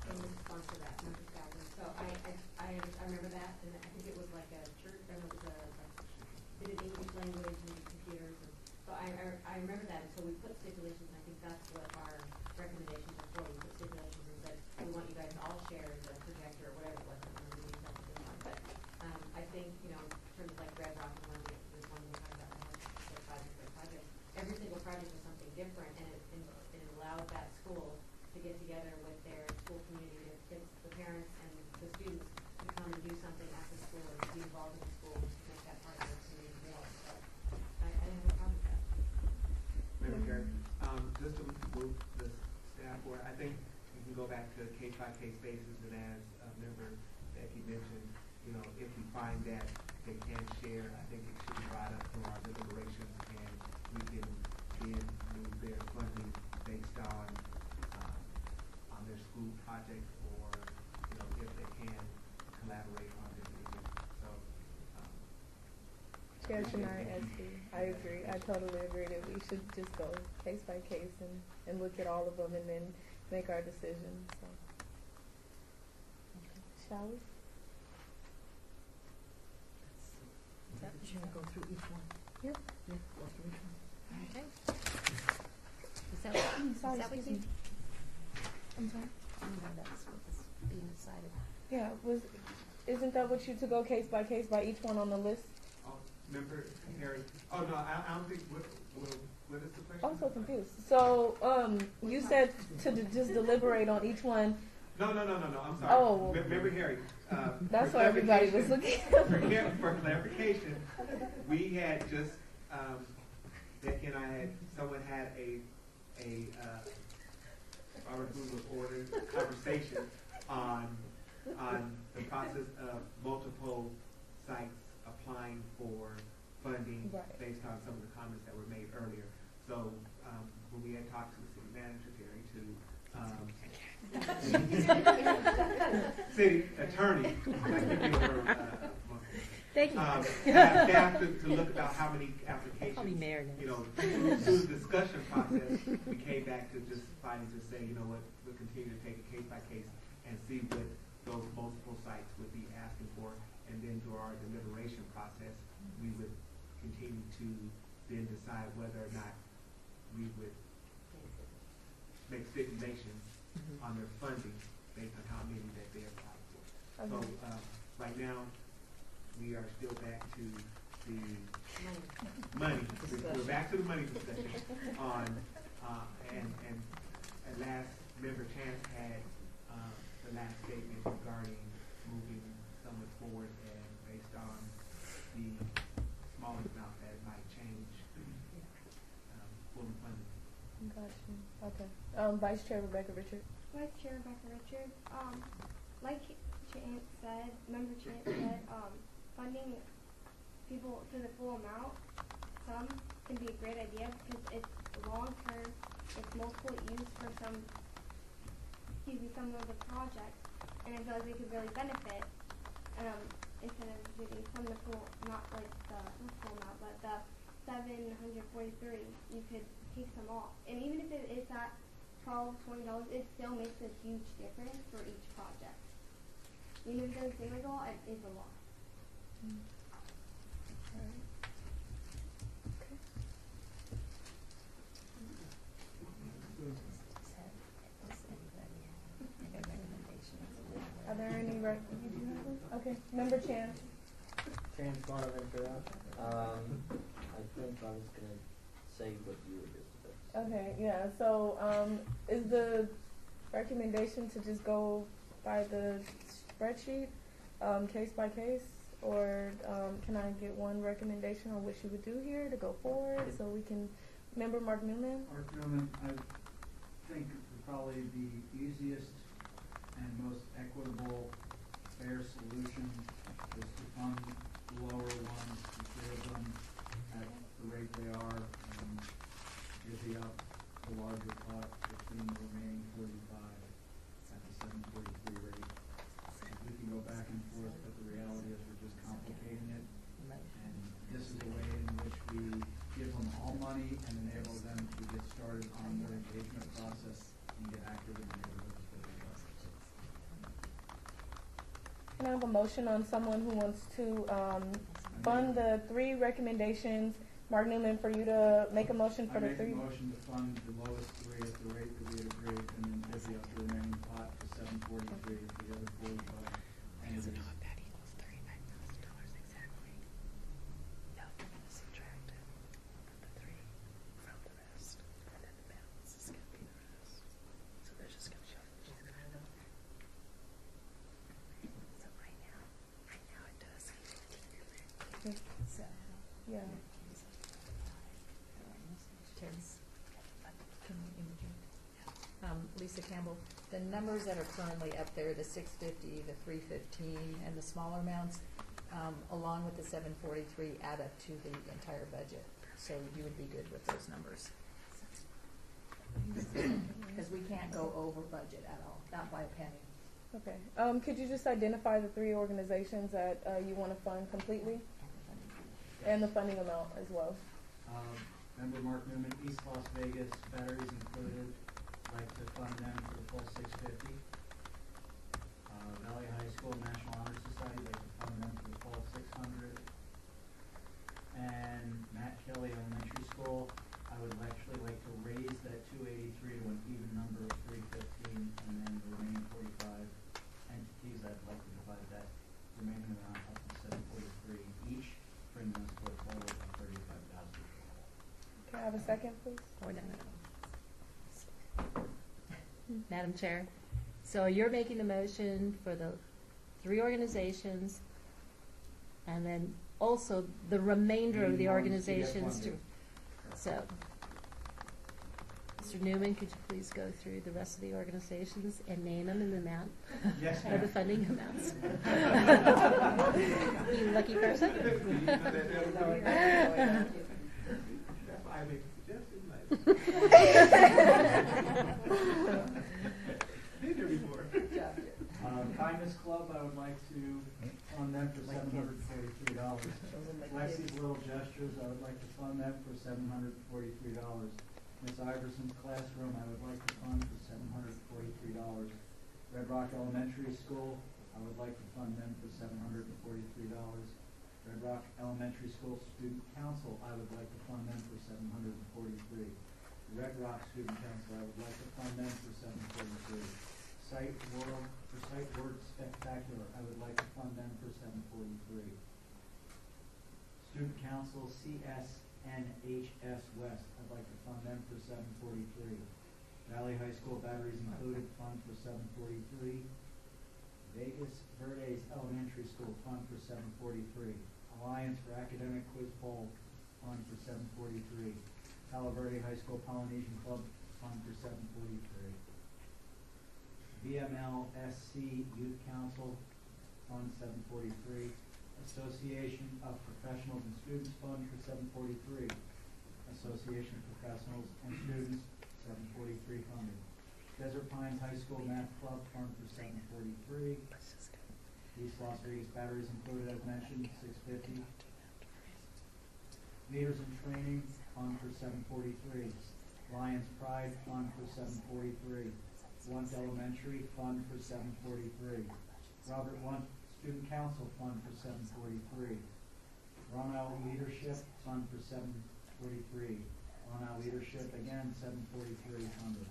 In response to that, number 7. So I remember that, and I think it was like a church, it was did an English language and computers, and so I remember that, and so we put stipulations, and I think that's what our recommendations are for. We put stipulations and said, we want you guys to all share the projector or whatever it was, I don't remember the exact one, but I think, you know, in terms of like Red Rock and one we talked about their project, every single project was something different, and it allowed that school to get together with their school community, their kids, the parents, and the students to come and do something at the school or to be involved in the school to make that part of their community more. So I didn't have a problem with that. Madam Chair, just to move the staff forward, I think we can go back to case-by-case basis, and as a member that he mentioned, you know, if we find that they can share, I think it should be brought up for our deliberations, and we can then move their funding based on their school project, or, you know, if they can collaborate on different events. So, Chair Shania SC, I agree. I totally agree that we should just go case by case and look at all of them and then make our decisions. So. Okay. Shall we? Should we go through each one? Yep. Yeah, go through each one. Okay. Is that what you? I'm sorry? I don't know, that's what was being decided. Yeah, isn't that what you to go case by each one on the list? Member Harry. Oh no, I don't think. What is the question? I'm so confused. So, you said to just deliberate on each one. No. I'm sorry. Oh. Member Harry. That's why everybody was looking. For clarification, we had just Becky and I had someone had a Robert Rules of Order conversation on the process of multiple sites applying for funding based on some of the comments that were made earlier. So when we had talked to the city manager, city attorney, thank you. Staff to look about how many applications, you know, through the discussion process, we came back to just finally just say, you know what, we'll continue to take it case by case and see what those multiple sites would be asking for, and then through our deliberation process, we would continue to then decide whether or not we would make stipulations on their funding based on how many that they applied for. So right now, we are still back to the money. We're back to the money discussion on, and last member Chance had the last statement regarding moving someone forward, and based on the small amount that it might change fully funded. Gotcha. Okay. Vice Chair Rebecca Richard. Vice Chair Rebecca Richards. Like Chance said, Member Chance said, funding people to the full amount, some can be a great idea because it's long term, it's multiple use for some of the projects, and I feel like they could really benefit, instead of getting from the full, not the full amount, but the 743, you could take some off. And even if it is at $12, $20, it still makes a huge difference for each project. Even if it doesn't seem like a lot, it is a lot. Are there any okay, Member Chan. Chan's comment for that. I think I was gonna say what you were just about. Okay, yeah, so, is the recommendation to just go by the spreadsheet, case by case? Or, can I get one recommendation on what you would do here to go forward, so we can, Member Mark Newman? Mark Newman, I think would probably the easiest and most equitable, fair solution is to fund the lower ones, the three of them, at the rate they are, and divvy up the larger pot between the remaining 45 at the 743 rate. We can go back and forth, but the reality is we're just complicating it. And this is a way in which we give them all money and enable them to get started on their engagement process and get active in the neighborhoods where they are. Can I have a motion on someone who wants to fund the three recommendations? Mark Newman, for you to make a motion for the three. I make a motion to fund the lowest three at the rate that we had agreed, and then divvy up the remaining pot to 743 for the other 45. And it is. That equals $39,000 exactly. No, we're going to subtract the three from the rest, and then the balance is going to be the rest. So they're just going to show the check. So right now it does. So, Yeah. Lisa Campbell, the numbers that are currently up there, the 650, the 315, and the smaller amounts, along with the 743, add up to the entire budget. So you would be good with those numbers. Because we can't go over budget at all, not by a penny. Okay. Could you just identify the three organizations that you want to fund completely? And the funding amount as well. Member Mark Newman, East Las Vegas, batteries included, like to fund them for the full 650. Valley High School National Honor Society, like to fund them for the full 600. And Matt Kelly Elementary School, I would actually like to raise that 283 to an even number of 315, and then the remaining 45 entities, I'd like to divide that remaining amount up to 743 each, bring them to a total of 35,000. Can I have a second, please? or no. Madam Chair, so you're making the motion for the three organizations, and then also the remainder of the organizations to, so, Mr. Newman, could you please go through the rest of the organizations and name them in the amount? Yes, or the funding amounts? You lucky person. I make suggestions like. Been here before. Kindness Club, I would like to fund them for $743. Lexi's Little Gestures, I would like to fund them for $743. Miss Iverson's Classroom, I would like to fund for $743. Red Rock Elementary School, I would like to fund them for $743. Red Rock Elementary School Student Council, I would like to fund them for $743. Red Rock Student Council, I would like to fund them for $743. Site Work Spectacular, I would like to fund them for $743. Student Council CSNHS West, I'd like to fund them for $743. Valley High School Batteries Included, fund for $743. Vegas Verdes Elementary School, fund for $743. Alliance for Academic Quiz Bowl, fund for $743. Palo Verde High School Polynesian Club, fund for $743. VMLSC Youth Council, Fund 743. Association of Professionals and Students Fund for 743. Association of Professionals and Students, 743 funded. Desert Pines High School Math Club Fund for 743. East Las Vegas Batteries included as mentioned, 650. Leaders in Training Fund for 743. Lions Pride Fund for 743. Blunt Elementary Fund for 743. Robert Blunt Student Council Fund for 743. Ronald Leadership Fund for 743. Ronald Leadership again 743 funded.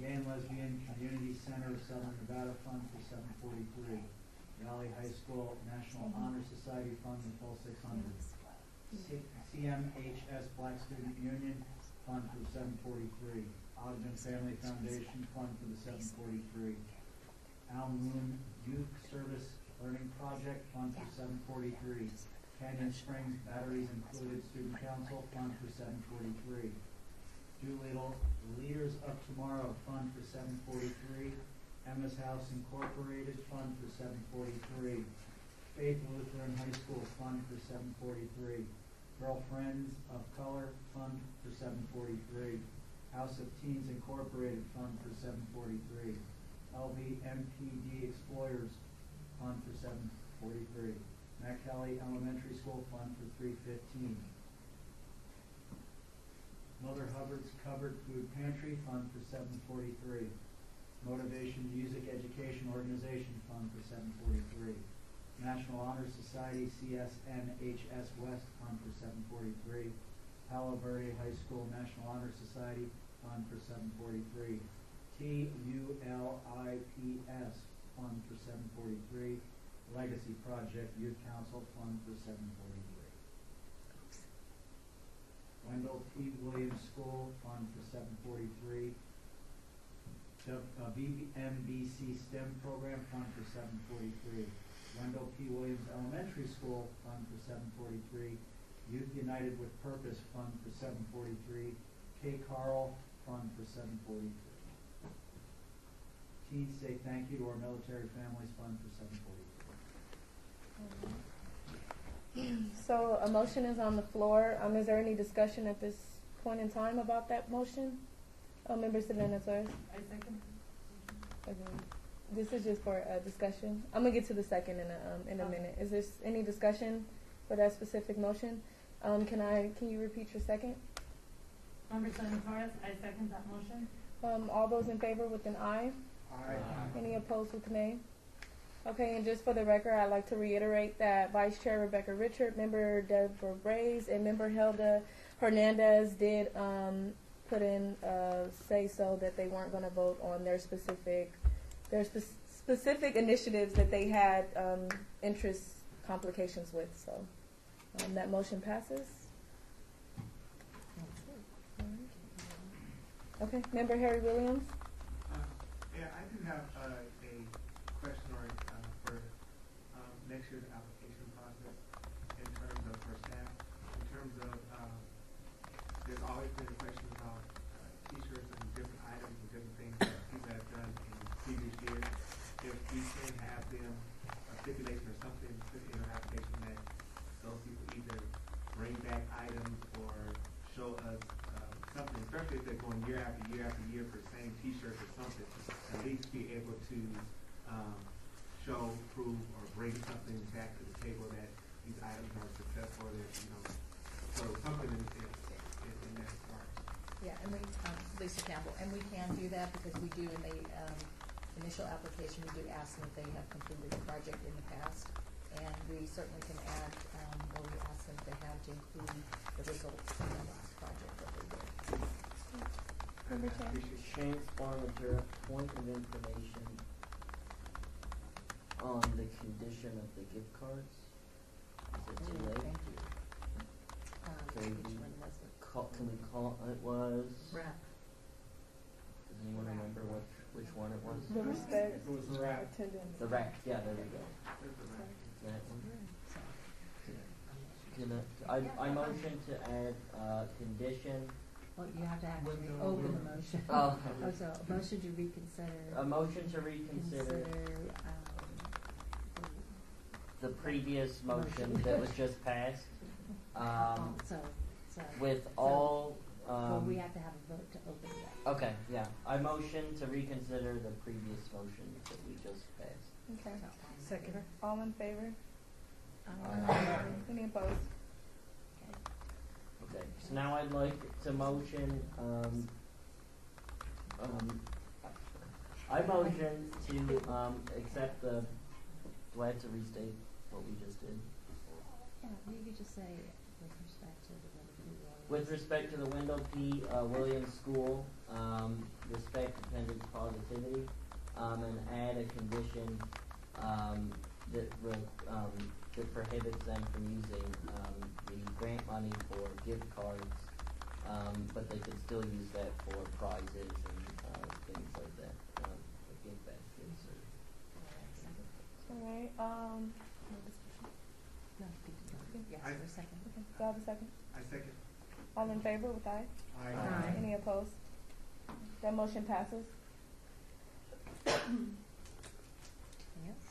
Gay and Lesbian Community Center of Southern Nevada Fund for 743. Valley High School National Honor Society Fund for full 600. CMHS Black Student Union Fund for 743. Ogden Family Foundation Fund for the 743. Al Moon Youth Service Learning Project Fund for 743. Canyon Springs Batteries Included Student Council Fund for 743. Doolittle Leaders of Tomorrow Fund for 743. Emma's House Incorporated Fund for 743. Faith Lutheran High School Fund for 743. Girlfriends of Color Fund for 743. House of Teens Incorporated Fund for 743. LVMPD Explorers Fund for 743. Matt Kelly Elementary School Fund for 315. Mother Hubbard's Covered Food Pantry Fund for 743. Motivation Music Education Organization Fund for 743. National Honor Society CSNHS West Fund for 743. Palo Verde High School National Honor Society Fund for 743. TULIPS Fund for 743. Legacy Project Youth Council Fund for 743. Wendell P. Williams School Fund for 743. BMBC STEM Program Fund for 743. Wendell P. Williams Elementary School Fund for 743. Youth United with Purpose Fund for 743. K. Carl Fund for 743. Teens Say Thank You to Our Military Families Fund for 743. So a motion is on the floor. Is there any discussion at this point in time about that motion? Member Selena, sorry. I second. Okay. This is just for discussion. I'm gonna get to the second in a minute. Is there any discussion for that specific motion? Can you repeat your second? Member Selena Torres, I second that motion. All those in favor with an aye? Aye. Any opposed with nay? Okay, and just for the record, I'd like to reiterate that Vice Chair Rebecca Richard, Member Deborah Brays, and Member Helda Hernandez did put in say so that they weren't going to vote on their specific initiatives that they had interest complications with. So that motion passes. Okay, Member Harry Williams. Yeah, I do have a question for next year's application process in terms of for staff. In terms of there's always been a question about T-shirts and different items and different things that people have done in previous years. If we can have them a stipulation or something put in our application that those people either bring back items or show us something, especially if they're going year after year after year for the same T-shirts or something, at least be able to show, prove, or bring something back to the table that these items are successful. That so something in that part. Yeah, and we, Lisa Campbell, and we can do that because we do in the initial application, we do ask them if they have completed a project in the past, and we certainly can add, or we ask them if they have to include the results from the last project that they did. Change Farmager, point of information on the condition of the gift cards. Is it too late? Thank you. Okay, Which one was it? can we call, it was, Wrap. does anyone remember which one it was? The respect. It was the wrap. Attendance. The rack, yeah, there we go. That one. I motion to add, condition Well, you have to actually Window open the room. motion. Oh. Oh, so a motion to reconsider. A motion to reconsider the previous motion that was just passed, So, with all, well, we have to have a vote to open that. okay, yeah, I motion to reconsider the previous motion that we just passed. Okay. Second. All in favor? Aye. Any opposed? Okay, so now I'd like to motion, I motion to, accept the, do I have to restate what we just did? Yeah, you could just say with respect to the Window P. With respect to the Wendell P. Williams School, respect attendance positivity, and add a condition, that prohibits them from using, the grant money for gift cards, but they could still use that for prizes and, things like that, like gift baskets or. Alright, No, yes, I- for a second. okay, do I have a second? I second. All in favor with aye? Aye. Any opposed? That motion passes. Anything else?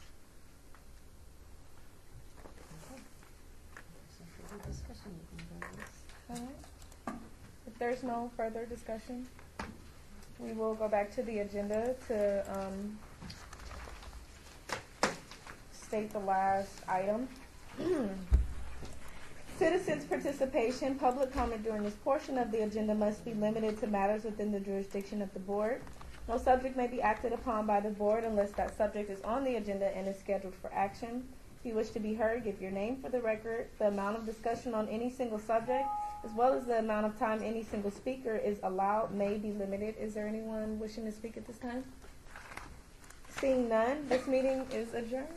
Okay. So further discussion, you can go this. Alright. If there's no further discussion, we will go back to the agenda to, state the last item. Citizens' participation, public comment during this portion of the agenda must be limited to matters within the jurisdiction of the board. No subject may be acted upon by the board unless that subject is on the agenda and is scheduled for action. If you wish to be heard, give your name for the record. The amount of discussion on any single subject, as well as the amount of time any single speaker is allowed, may be limited. Is there anyone wishing to speak at this time? Seeing none, this meeting is adjourned.